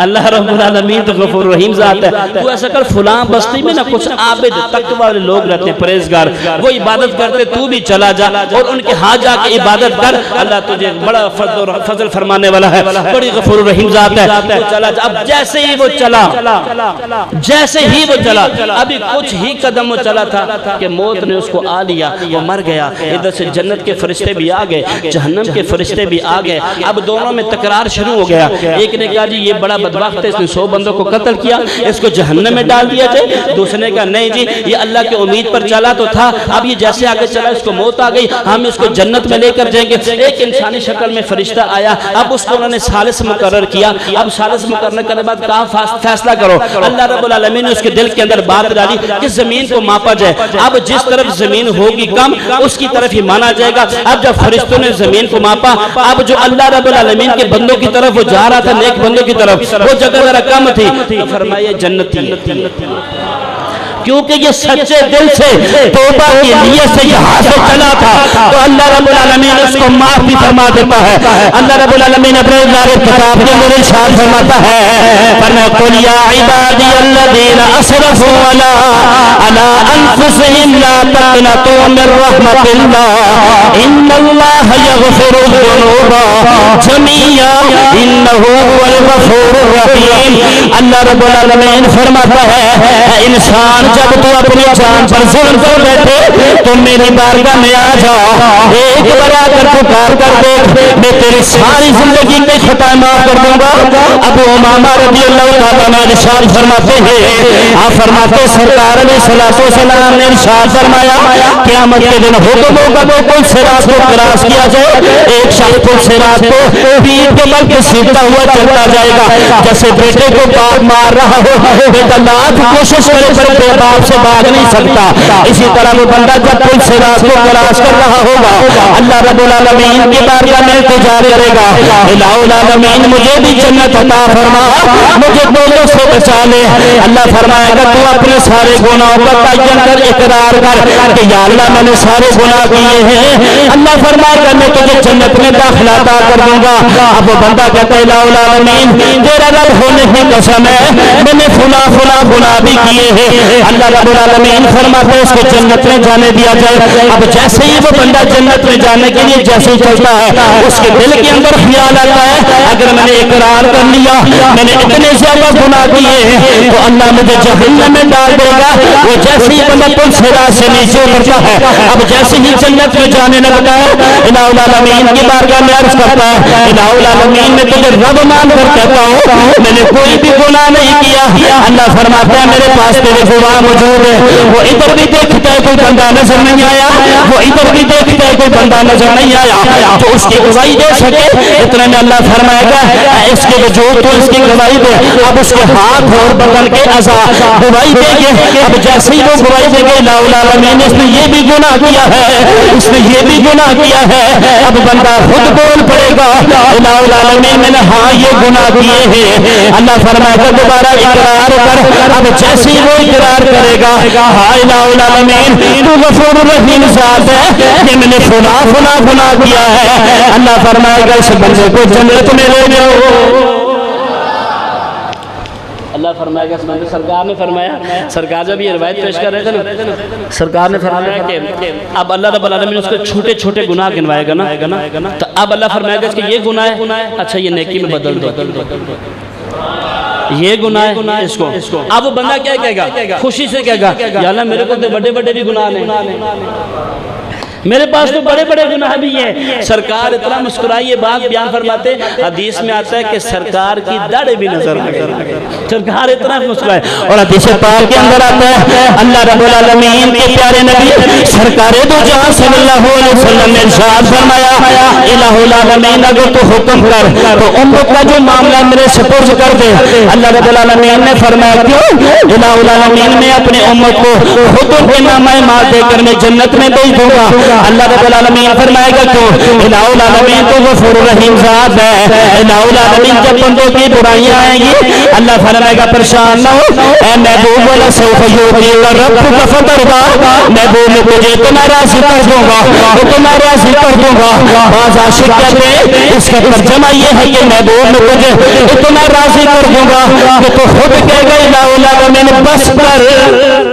اللہ رب العالمین تو غفور رحیم ذات ہے. تو ایسا کر فلاں بستی میں نا کچھ عابد تقوی والے لوگ رہتے ہیں, پرہیزگار, وہ عبادت کرتے, تو بھی چلا جا اور ان کے ہاں جا کے عبادت کر, اللہ تجھے بڑا فضل فرمانے والا ہے, بڑی غفور رحیم ذات ہے. تو چلا جا. اب جیسے ہی وہ چلا, ابھی کچھ ہی قدم وہ چلا تھا کہ موت نے اس کو آ لیا, وہ مر گیا. ادھر سے جنت کے فرشتے بھی آ گئے, جہنم کے فرشتے بھی آ گئے. اب دونوں میں تکرار شروع ہو گیا. ایک نے کہا جی یہ بڑا بدبخت ہے, اس نے 100 بندوں کو قتل کیا, اس کو جہنم میں ڈال دیا جائے. دوسرے نے کہا نہیں جی یہ اللہ کے امید پر چلا تو تھا, اب یہ جیسے آگے چلا اس کو موت آ گئی, ہم اس کو جنت میں لے کر جائیں گے. ایک انسانی شکل میں فرشتہ آیا, اب اس کو انہوں نے ثالث مقرر کیا. اب ثالث مقرر کرنے کے بعد کہا فیصلہ کرو. اللہ رب العالمین نے اس کے دل کے اندر بات ڈالی کہ زمین کو ماپا جائے. اب جس طرف زمین ہوگی کم اس کی طرف ہی مانا جائے گا. اب جب فرشتوں نے زمین کو ماپا, اب جو اللہ رب العالمین کے بندوں کی طرف وہ جا رہا تھا, نیک بندوں کی طرف, وہ جگہ ذرا کم تھی. تو فرمایا جنتی, کیونکہ یہ سچے دل سے توبہ کی نیت سے یہاں سے چلا تھا, تو اللہ رب العالمین اس کو معاف بھی فرما دیتا ہے. اللہ رب العالمین اپنے کتاب کے اندر ارشاد فرماتا ہے فَنَقُلْ يَا عِبَادِيَ الَّذِينَ أَسْرَفُوا عَلَىٰ أَنفُسِهِمْ لَا تَقْنَطُوا مِن رَحْمَةِ اللَّهِ إِنَّ اللَّهَ يَغْفِرُ الذُّنُوبَ جَمِيعًا إِنَّهُ هُوَ الْغَفُورُ الرَّحِيمُ. اللہ رب العالمین فرماتا ہے انسان جب تو اپنی جان پر ظلم کر بیٹھے تو میری بارگاہ میں آ جا, ایک بار آ کر پکار کر دیکھ, میں تیری ساری زندگی کی خطائیں معاف کر دوں گا. ابو امامہ رضی اللہ تعالیٰ عنہ ارشاد فرماتے ہیں, آپ فرماتے سرکار علیہ السلام نے ارشاد فرمایا قیامت کے دن حکم ہوگا وہ پل صراط کو کراس کیا جائے. ایک شخص پل صراط کو پیٹھ کے بل کے سیدھا ہوا چلتا جائے گا, جیسے بیٹے کو مار رہا ہو، بیٹا لاکھ کوشش کرے پر اپنے باپ سے بھاگ نہیں سکتا. اسی طرح وہ بندہ جب پل صراط کو تلاش کر رہا ہوگا، اللہ رب العالمین کی بارگاہ میں التجا کرے گا، الہ العالمین مجھے بھی جنت عطا فرما، مجھے دونوں سے بچا لے. اللہ فرمائے گا تو اپنے سارے گناہوں کا تعین کر، اقرار کر کہ یا اللہ میں نے سارے گناہ کیے ہیں. اللہ فرمائے گا میں تجھے جنت میں داخلہ عطا کر دوں گا. اب وہ بندہ کہتا ہے الہ العالمین تیرا رب ہونے کی قسم ہے میں نے فلاں فلاں گناہ بھی کیے ہیں. اللہ رب العالمین فرماتے اس کو جنت میں جانے دیا جائے. اب جیسے ہی وہ بندہ جنت میں جانے کے لیے جیسے ہی چلتا ہے، اس کے دل کے اندر خیال آتا ہے اگر میں نے اقرار کر لیا میں نے اتنے زیادہ گناہ کیے ہیں تو اللہ مجھے جہنم میں ڈال دے گا. وہ جیسے ہی بندہ پل صراط سے نیچے اترتا ہے، اب جیسے ہی جنت میں جانے لگتا ہے، الہ العالمین کی بارگاہ میں عرض کرتا ہے الہ العالمین میں تجھے رب مان کر کہتا ہوں میں نے کوئی بھی گناہ نہیں کیا. اللہ فرماتا ہے میرے پاس تیرے گواہ موجود ہے. وہ ادھر بھی دیکھتا ہے کوئی بندہ نظر نہیں آیا، وہ ادھر بھی دیکھتا ہے کوئی بندہ نظر نہیں آیا تو اس کی گواہی دے سکے. اتنے میں اللہ فرمائے گا اس کے وجود تو اس کی گواہی دے. اب اس کے ہاتھ اور بدن کے اعضاء گواہی دیں گے. اب جیسے ہی وہ گواہی دیں گے الہ العالمین اس نے یہ بھی گناہ کیا ہے، اس نے یہ بھی گناہ کیا ہے. اب بندہ خود بول پڑے گا الہ العالمین میں نے ہاں یہ گناہ کیے ہیں. اللہ فرمائے گا دوبارہ اقرار کر. اب جیسے ہی وہ اقرار کرے گا ہاں الہ العالمین تو غفور رحیم ذات ہے، یہ میں نے فلاں فلاں گناہ کیا ہے. اللہ فرمائے گا اس بندے کو جنت میں لے جاؤ. اللہ فرمائے گا سرکار نے فرمایا، سرکار جب یہ روایت پیش کر رہے تھے نا، سرکار نے فرمایا کہ اب اللہ رب العالمین اس کو چھوٹے چھوٹے گناہ گنوائے گا نا، تو اب اللہ فرمائے گا کہ یہ گناہ ہے، اچھا یہ نیکی میں بدل دو، یہ گناہ ہے اس کو. اب وہ بندہ کیا کہے گا؟ خوشی سے کہے گا یا اللہ میرے کو تو بڑے بڑے بھی گناہ نہیں، میرے پاس تو بڑے بڑے گناہ بھی ہیں. سرکار اتنا مسکرائی یہ بات بیان فرماتے، حدیث میں آتا ہے کہ سرکار کی داڑھی بھی نظر آ گئی. سرکار اتنا مسکرائے. اور حدیث پاک کے اندر آتا ہے اللہ رب العالمین کے پیارے نبی سرکار دو جہاں صلی اللہ علیہ وسلم نے ارشاد فرمایا الہ العالمین اگر تو حکم کر تو امت کا جو معاملہ میرے سپرد کر دے. اللہ رب العالمین نے فرمایا کیوں؟ الہ العالمین میں اپنے امت کو حکم کے نامہ مال دے کر میں جنت میں بھیج دوں گا. اللہ رب العالمین فرمائے گا تو الہ العالمین تو غفور رحیم ذات ہے. الہ العالمین جب بندوں کی برائیاں آئیں گی اللہ فرمائے گا پریشان نہ ہو اے محبوب والا سوف یعطیک ربک فترضی، محبوب میں تجھے اتنا راضی کر دوں گا، اتنا راضی کر دوں گا. بعض عاشق کہتے ہیں اس کا ترجمہ یہ ہے کہ محبوب میں تجھے اتنا راضی کر دوں گا کہ تو خود کہے گا الہ العالمین بس کر،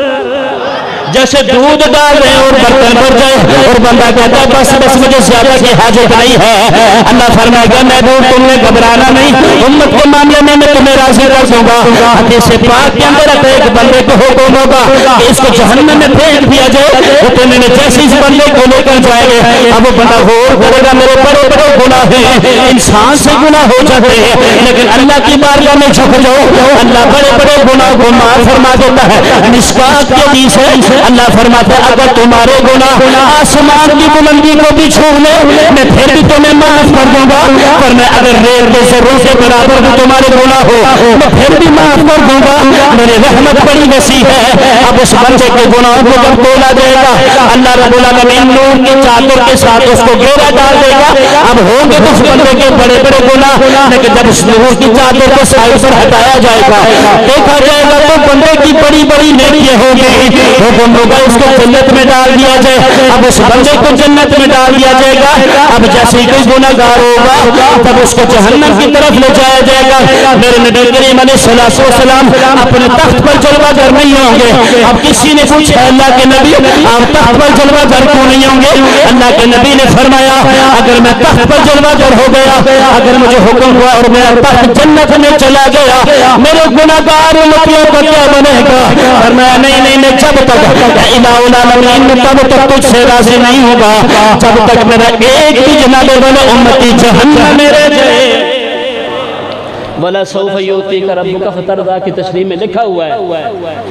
جیسے دودھ ڈال رہے اور برتن بھر جائے اور بندہ کہتا ہے بس بس مجھے زیادہ کی حاجت نہیں ہے. اللہ فرمائے گا محبوب تم نے گھبرانا نہیں، امت کے معاملے میں تمہیں راضی کر دوں گا. حدیث پاک کے اندر ایک بندے کو حکم ہوگا کہ اس کو جہنم میں پھینک دیا جائے. تو میں نے جیسے اس بندے کو لے کر جائے گے اب وہ بندہ غور کرے گا میرے بڑے بڑے گناہ ہیں، انسان سے گناہ ہو جاتے ہیں لیکن اللہ کی بارگاہ میں جھک جاؤ اللہ بڑے بڑے گناہ کو معاف فرما دیتا ہے. مشکات کے حدیث ہے اللہ فرماتا ہے اگر تمہارے گناہ آسمان کی بلندی کو بھی چھو لے میں پھر بھی تمہیں معاف کر دوں گا، پر میں اگر ریت کے ذروں سے برابر بھی تمہارے گناہ ہو میں پھر بھی معاف کر دوں گا. میری رحمت بڑی وسیع ہے. اب اس بندے کے گناہوں کو جب تولا جائے گا اللہ رب العالمین نور کی چادر کے ساتھ اس کو گھیرا ڈال دے گا. اب ہوں گے تو اس بندے کے بڑے بڑے گناہ لیکن جب اس نور کی چادر کو سائے پر ہٹایا جائے گا دیکھا جائے گا تو بندے کی بڑی بڑی نیکیاں ہوں گی. ہوگا اس کو جنت میں ڈال دیا جائے. اب اس بندے کو جنت میں ڈال دیا جائے گا. اب جیسے ہی کوئی گناہ گار ہوگا تب اس کو جہنم کی طرف لے جایا جائے گا. میرے نبی کریم علیہ الصلوۃ والسلام اپنے تخت پر جلوہ گر نہیں ہوں گے. اب کسی نے پوچھا اللہ کے نبی آپ تخت پر جلوہ گر کیوں نہیں ہوں گے؟ اللہ کے نبی نے فرمایا اگر میں تخت پر جلوہ گر ہو گیا، اگر مجھے حکم ہوا اور میرا تخت جنت میں چلا گیا میرے گناہ گار امتیوں کا کیا بنے گا؟ فرمایا نہیں میں جب تک الہ العالمین میں تب تک تجھ سے راضی نہیں ہوگا جب تک میرا ایک بھی جناب والا امتی جہنم میں رہ جائے. وَلَسَوْفَ يُعْطِيكَ رَبُّكَ فَتَرْضَىٰ کی تشریح میں لکھا ہوا ہے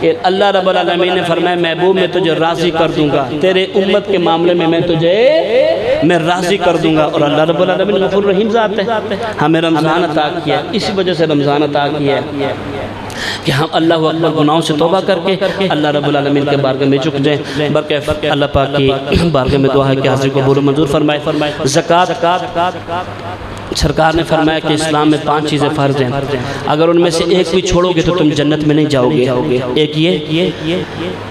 کہ اللہ رب العالمین نے فرمایا محبوب میں تجھے راضی کر دوں گا، تیرے امت کے معاملے میں تجھے راضی کر دوں گا. اور اللہ رب العالمین غفور رحیم ذات ہے، ہمیں رمضان عطا کیا، اسی وجہ سے رمضان عطا کیا ہے کہ ہم اللہ اکبر گناہوں سے توبہ کر کے اللہ رب العالمین کے بارگاہ میں جھک جائیں. برکہ اللہ پاک کی بارگاہ میں دعا ہے کہ حاضری قبول و منظور فرمائے. زکوٰۃ، سرکار نے فرمایا کہ اسلام میں 5 چیزیں فرض ہیں، اگر ان میں سے ایک بھی چھوڑو گے تو تم جنت میں نہیں جاؤ گے. ایک یہ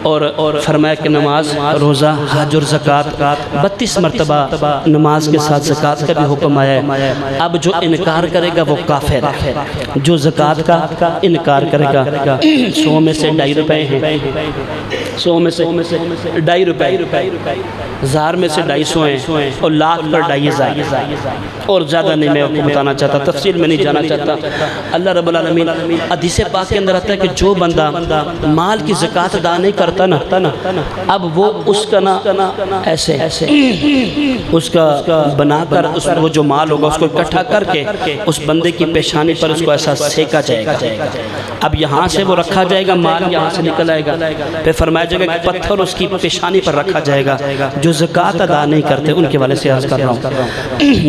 اور فرمایا کہ نماز، روزہ، حج اور زکوٰۃ 32 مرتبہ نماز کے ساتھ زکوٰۃ کا بھی حکم آیا ہے. اب جو انکار کرے گا وہ کافر ہے. جو زکوٰۃ کا انکار کرے گا، 100 میں سے 2.5 روپے ہیں، 100 میں سے 2.5 روپے، 1000 میں سے 250 ہیں، اور لاکھ پر 2.5 اور زیادہ نہیں میں آپ کو بتانا چاہتا، تفصیل میں نہیں جانا چاہتا. اللہ رب العالمین حدیث پاک کے اندر آتا ہے کہ جو بندہ مال کی زکوٰۃ ادا نہیں کرتا نا، اب وہ اس کا نا ایسے اس کا بنا کر وہ جو مال ہوگا اس کو اکٹھا کر کے اس بندے کی پیشانی پر اس کو ایسا سینکا جائے گا. اب یہاں سے وہ رکھا جائے گا، مال یہاں سے نکل آئے گا، پھر فرمایا جائے گا کہ پتھر اس کی پیشانی پر رکھا جائے گا. جو زکوٰۃ ادا نہیں کرتے ان کے والے سے عرض کر رہا ہوں،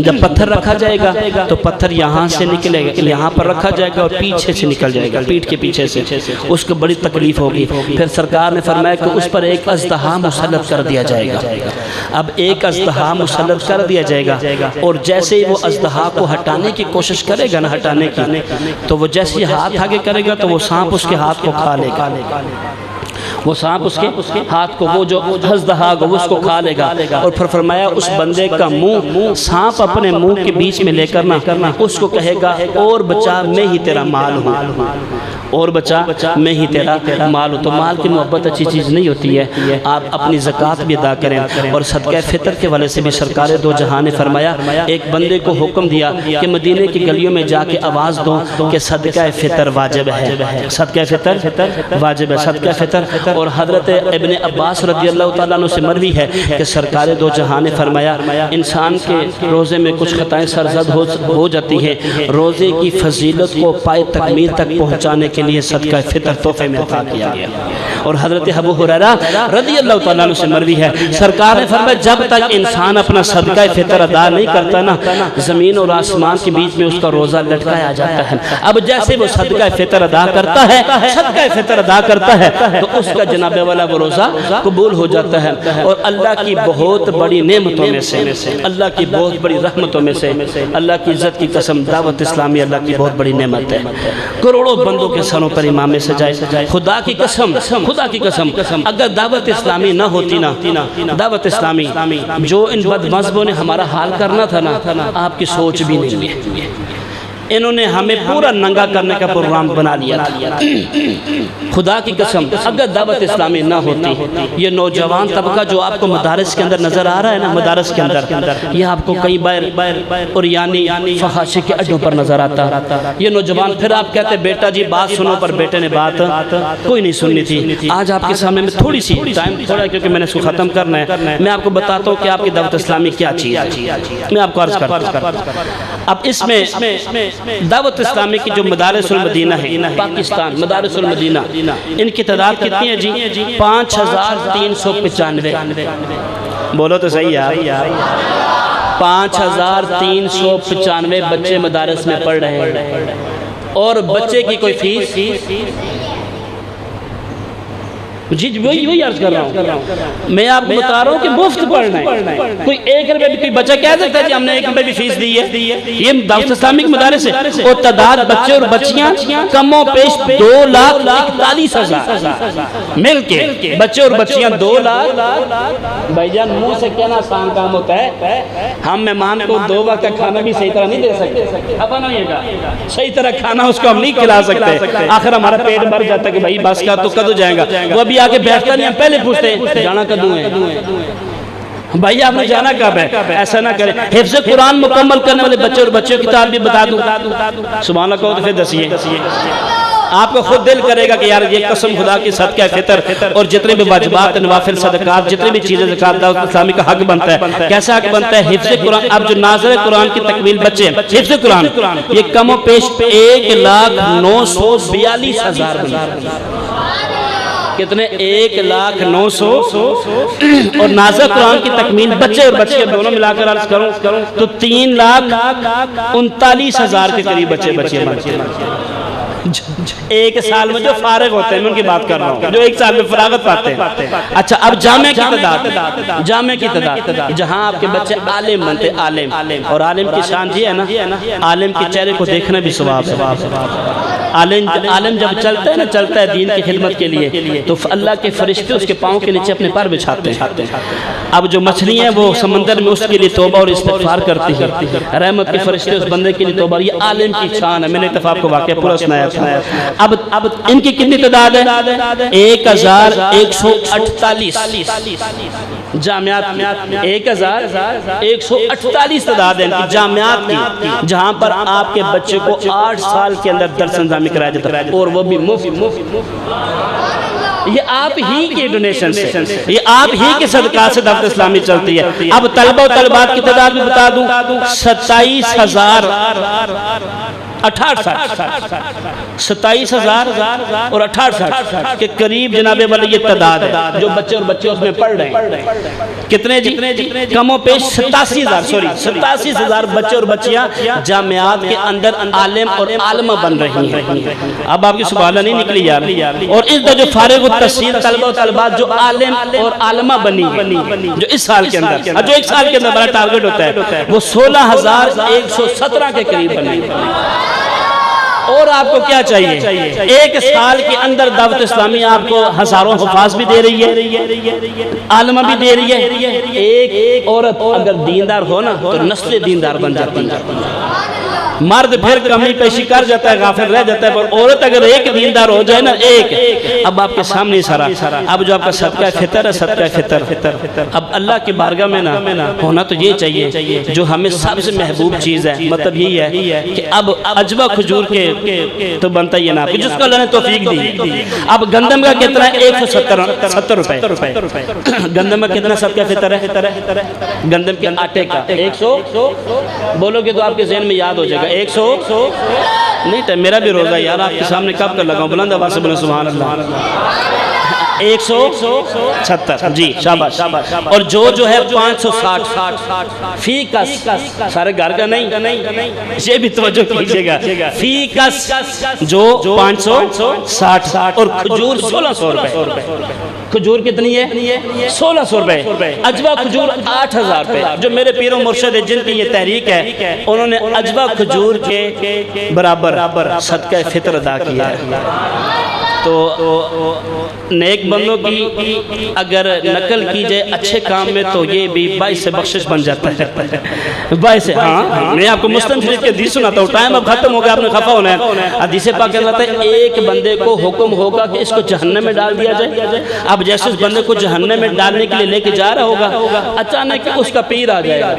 جب پتھر رکھا جائے گا تو پتھر یہاں سے نکلے گا، یہاں پر رکھا جائے گا اور پیچھے سے نکل جائے گا، پیٹھ کے پیچھے سے، اس کو بڑی تکلیف ہوگی. پھر سرکار نے فرمایا کہ اس پر ایک اژدہا مسلط کر دیا جائے گا. اب ایک اژدہا مسلط کر دیا جائے گا، اور جیسے ہی وہ اژدہا کو ہٹانے کی کوشش کرے گا نا، ہٹانے کی، تو وہ جیسے ہی ہاتھ آگے کرے گا تو وہ سانپ اس کے ہاتھ کو کھا لے گا. وہ سانپ اس کے ہاتھ کو، وہ جو اژدہا وہ اس کو کھا لے گا. اور پھر فرمایا اس بندے کا منہ سانپ اپنے منہ کے بیچ میں لے کرنا اس کو کہے گا اور بچا میں ہی تیرا مال ہوں، اور بچا میں ہی تیرا مال ہوں. تو مال کی محبت اچھی چیز نہیں ہوتی ہے. آپ اپنی زکوٰۃ بھی ادا کریں. اور صدقہ فطر کے والے سے بھی سرکار دو جہاں نے فرمایا، ایک بندے کو حکم دیا کہ مدینے کی گلیوں میں جا کے آواز دو کہ صدقہ فطر واجب ہے، صدقہ فطر واجب ہے، صدقہ فطر. اور حضرت ابن عباس رضی اللہ تعالیٰ عنہ سے مروی ہے کہ سرکار دو جہاں نے فرمایا انسان کے روزے میں کچھ خطائیں سرزد ہو جاتی ہیں، روزے کی فضیلت کو پائے تکمیل تک پہنچانے کے لیے صدقہ فطر تحفے میں عطا کیا گیا. اور حضرت ابو ہریرہ رضی اللہ تعالیٰ عنہ سے مروی ہے سرکار نے فرمایا جب تک انسان اپنا صدقہ فطر ادا نہیں کرتا نا، زمین اور آسمان کے بیچ میں اس کا روزہ لٹکایا جاتا ہے. اب جیسے وہ صدقہ فطر ادا کرتا ہے، صدقہ فطر ادا کرتا ہے تو اس کا جناب والا وہ روزہ قبول ہو جاتا ہے. اور اللہ کی بہت بڑی نعمتوں میں سے، اللہ کی بہت بڑی رحمتوں میں سے، اللہ کی عزت کی قسم دعوت اسلامی اللہ کی بہت بڑی نعمت ہے. کروڑوں بندوں کے سروں پر امام سجائے. خدا کی قسم اگر دعوت اسلامی نہ ہوتی نا، دعوت اسلامی جو ان بد مذہبوں نے ہمارا حال کرنا تھا نا، آپ کی سوچ بھی نہیں ہے. انہوں نے ہمیں پورا ننگا کرنے کا پروگرام بنا لیا تھا. خدا کی قسم اگر دعوت اسلامی نہ ہوتی، یہ نوجوان طبقہ جو آپ کو مدارس کے اندر نظر آ رہا ہے نا، مدارس کے اندر یہ آپ کو کئی بار اور یعنی فحاشی کے اڈوں پر نظر آتا. یہ نوجوان پھر آپ کہتے بیٹا جی بات سنو، پر بیٹے نے بات کوئی نہیں سننی تھی. آج آپ کے سامنے میں تھوڑی سی ٹائم تھوڑا ہے کیونکہ میں نے اس کو ختم کرنا ہے، میں آپ کو بتاتا ہوں کہ آپ کی دعوت اسلامی کیا چیز ہے. میں آپ کو عرض کرتا ہوں. اب اس میں دعوت اسلامی کی جو مدارس المدینہ ہے پاکستان، مدارس المدینہ، ان کی تعداد کتنی ہے جی؟ 5395. بولو تو صحیح ہے. 5395 بچے مدارس میں پڑھ رہے ہیں. اور بچے کی کوئی فیس جی وہی عرض کر رہا ہوں. میں آپ کو بتا رہا ہوں کہ مفت پڑھنا ہے. کوئی 1 روپے بھی کوئی بچہ کہہ سکتا ہے جی ہم نے 1 روپے بھی فیس دی ہے. یہ دعوت اسلامی کے مدارس ہے. اور تعداد بچے اور بچیاں کم و پیش 2,41,000 مل کے بچے اور بچیاں 2 لاکھ. بھائی جان منہ سے کہنا آسان کام ہوتا ہے. ہم مہمان کو 2 وقت کا کھانا بھی صحیح طرح نہیں دے سکتے. صحیح طرح کھانا اس کو ہم نہیں کھلا سکتے. آخر ہمارا پیٹ بھر جاتا ہے کہ بھائی بس کا تو کدو جائے گا. وہ ابھی آگے بیٹھتا نہیں، ہم پہلے پوچھتے ہیں جانا کدوں ہے بھائی آپ نے جانا کب ہے. ایسا نہ کریں. حفظ قرآن مکمل کرنے والے بچے اور بچیوں کی تعداد بھی بتا دوں. سبحان اللہ کہو تو پھر دسیے. آپ کو خود دل کرے گا کہ یار یہ قسم خدا کی صدقہ فطر اور جتنے بھی واجبات نوافل صدقات جتنے بھی چیزیں زکات دعوت اسلامی کا حق بنتا ہے. کیسا حق بنتا ہے؟ حفظ قرآن. اب جو ناظر قرآن کی تکمیل بچے ہیں حفظ قرآن یہ کم و پیش 1,942,000 کتنے 1,09,000 اور نازل قرآن کی تکمیل بچے اور بچے دونوں ملا کر عرض کروں تو 3,39,000 کے قریب بچے ایک سال میں جو فارغ ہوتے ہیں میں ان کی بات کر رہا ہوں جو ایک سال میں فراغت پاتے ہیں. اچھا اب جامعہ کی تعداد جہاں آپ کے بچے عالم بنتے عالم اور عالم کی شان جی ہے نا عالم کے چہرے کو دیکھنا بھی ثواب ہے. عالم جب چلتا ہے نا چلتا ہے دین کی خدمت کے لیے تو اللہ کے فرشتے اس کے پاؤں کے نیچے اپنے پر بچھاتے ہیں. اب جو مچھلی ہیں وہ سمندر میں اس کے لیے توبہ اور استغفار کرتی ہے. رحمت کے فرشتے اس بندے کے لیے توبہ. یہ عالم کی شان ہے. میں نے اتفاق کو واقعہ پورا سنایا. اب ان کی کتنی تعداد ہے؟ 1,148 جامعات 1,148 تعداد ہے جامعات کی جہاں پر آپ کے بچے کو 8 سال کے اندر درس انظامی کرایا جاتا ہے اور وہ بھی مفت. یہ آپ ہی کی ڈونیشن سے یہ آپ ہی کے صدقات سے دعوت اسلامی چلتی ہے. اب طلبہ و طالبات کی تعداد بھی بتا دوں 27,000 اور 68 کے قریب جناب والی یہ تعداد ہے جو بچے اور بچے اس میں پڑھ رہے ہیں. کتنے جی کم و پیش 87,000 بچے اور بچیاں جامعات کے اندر عالم اور عالمہ بن رہی ہیں. اب آپ کی سبحانہ نہیں نکلی یار. اور اس جو فارغ التحصیل طلبہ و طالبات جو عالم اور عالمہ بنی جو اس سال کے اندر جو ایک سال کے اندر بڑا ٹارگٹ ہوتا ہے وہ 16,117 کے قریب بنی. اور آپ کو کیا چاہیے؟ ایک سال کے اندر دعوت اسلامی آپ کو ہزاروں حفاظ بھی دے رہی ہے عالمہ بھی دے رہی ہے. ایک عورت اگر دیندار ہو نا تو نسل دیندار بن جاتی ہے. مرد پھر کمی پیشی کر جاتا ہے غافل رہ جاتا ہے پر عورت اگر ایک دیندار ہو جائے نا ایک اب آپ کے سامنے سارا اب جو آپ کا صدقہ فطر ہے صدقہ فطر اب اللہ کی بارگاہ میں نا ہونا تو یہ چاہیے جو ہمیں سب سے محبوب چیز ہے. مطلب یہی ہے کہ اب عجوہ کھجور کے تو بنتا ہی ہے نا جس کو اللہ نے توفیق دی. اب گندم کا کتنا ہے 170 روپے گندم کا کتنا صدقہ فطر ہے گندم کے آٹے کا 100 بولو گے تو آپ کے ذہن میں یاد ہو جائے گا 100 نہیں تو میرا بھی روزہ یار آپ کے سامنے کب کر لگاؤں بلند آواز سے بولیں سبحان اللہ 176 جی شاباش. اور جو ہے 560 فی کس سارے گھر کا نہیں یہ بھی توجہ کیجئے گا فی کس جو 560 اور کھجور 1,600 روپے. کھجور کتنی ہے 1,600 روپے. عجوہ کھجور 8,000 روپے. جو میرے پیر و مرشد ہے جن کی یہ تحریک ہے انہوں نے عجوہ کھجور کے برابر صدقہ فطر ادا کیا ہے. تو نیک بندوں کی اگر نقل کی جائے اچھے کام میں تو یہ بھی باعث بخشش بن جاتا ہے. باعث ہاں میں آپ کو مسلم شریف کے حدیث سناتا ہوں. ٹائم اب ختم ہو گیا آپ نے خفا ہونا ہے. حدیث پاک کہتا ہے ایک بندے کو حکم ہوگا کہ اس کو جہنم میں ڈال دیا جائے. اب جیسے اس بندے کو جہنم میں ڈالنے کے لیے لے کے جا رہا ہوگا اچانک اس کا پیر آ جائے گا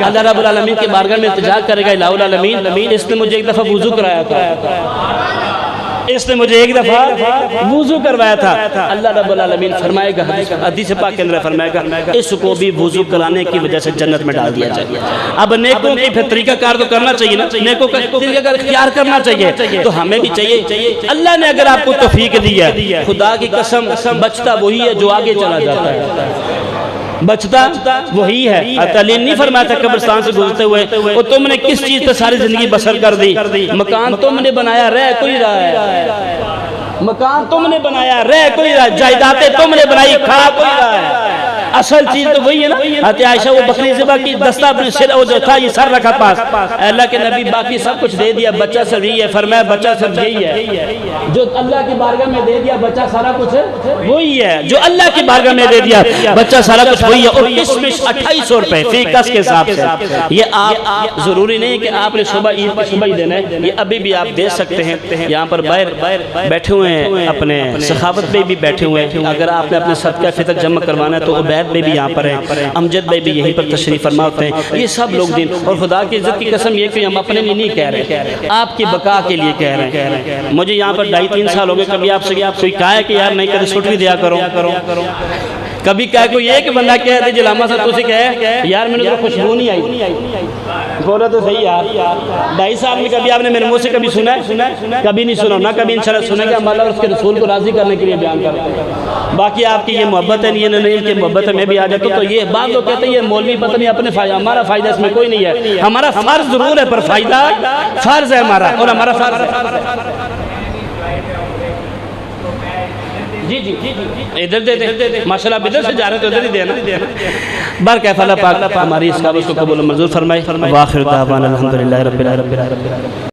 اللہ رب العالمین کے بارگاہ میں التجا کرے گا الہ العالمین اس نے مجھے ایک دفعہ وضو کرایا تھا اللہ رب العالمین فرمائے گا حدیث پاک کے اندر فرمائے گا اس کو بھی وضو کرانے کی وجہ سے جنت میں ڈال دیا جائے. اب نیکوں کی پھر طریقہ کار تو کرنا چاہیے نا نیکوں کا طریقہ کار اختیار کرنا چاہیے تو ہمیں بھی چاہیے. اللہ نے اگر آپ کو توفیق دی ہے خدا کی قسم بچتا وہی ہے جو آگے چلا جاتا ہے بچتا وہی ہے. علی نہیں فرمایا تھا قبرستان سے گزرتے ہوئے اور تم نے کس چیز پہ ساری زندگی بسر کر دی مکان تم نے بنایا رہ کوئی رہا ہے مکان تم نے بنایا رہ کوئی رہا ہے جائیدادیں تم نے بنائی کھا کوئی رہا ہے. اصل چیز تو وہی ہے نا. حضرت عائشہ وہ بکری ذبح کی دستہ اپنے سر وہ جو تھا یہ سر رکھا پاس اللہ کے نبی باقی سب کچھ دے دیا بچہ سب یہی ہے فرمایا بچہ سب یہی ہے جو اللہ کی بارگاہ میں دے دیا بچہ سارا کچھ وہی ہے جو اللہ کی بارگاہ میں دے دیا بچہ سارا کچھ وہی ہے. اور کشمش 2,800 روپے فی کس کے حساب سے. یہ آپ ضروری نہیں کہ آپ نے صبح عید کی صبح ہی دینا ہے یہ ابھی بھی آپ دے سکتے ہیں. یہاں پر باہر بیٹھے ہوئے ہیں اپنے سخاوت پہ بھی بیٹھے ہوئے ہیں. اگر آپ نے اپنے صدقہ فطر جمع کروانا ہے تو عبید بھائی بھی یہاں پر ہیں، امجد بھائی بھی یہیں پر تشریف فرما ہوتے ہیں، یہ سب لوگ دین، اور خدا کی عزت کی قسم یہ کہ ہم اپنے لیے نہیں کہہ رہے، آپ کی بقا کے لیے کہہ رہے ہیں۔ مجھے یہاں پر 2.5-3 سال ہو گئے، کبھی آپ سے کوئی کہا ہے کہ یار نہیں کبھی سٹ بھی دیا کرو، کبھی کہا کوئی ایک بندہ کہہ دے جلامہ صاحب تو اسے کہے یار میں نے تو خوشبو نہیں آئی، بولا تو صحیح یار 2.5 سال میں کبھی آپ نے میرے منہ سے کبھی سنا ہے؟ کبھی نہیں سنا، نہ کبھی انشاءاللہ سنے گا، ہم اللہ اور اس کے رسول کو راضی کرنے کے لیے بیان کرتے ہیں۔ باقی آپ کی یہ محبت ہے، یہ نہیں کہ محبت ہے میں بھی آ جاتا ہوں، تو یہ بعض لوگ کہتے ہیں یہ مولوی پتہ نہیں اپنے فائدہ، ہمارا فائدہ اس میں کوئی نہیں ہے، ہمارا فرض ضرور ہے پر فائدہ فرض ہے ہمارا، اور ہمارا فرض ہے۔ جی جی ادھر دے دے، ماشاءاللہ ادھر سے جا رہے تو ادھر ہی دینا۔ بار کیف اللہ پاک ہماری اس کابل کو قبول و منظور فرمائے۔ وآخر دعوانا الحمدللہ رب العالمین۔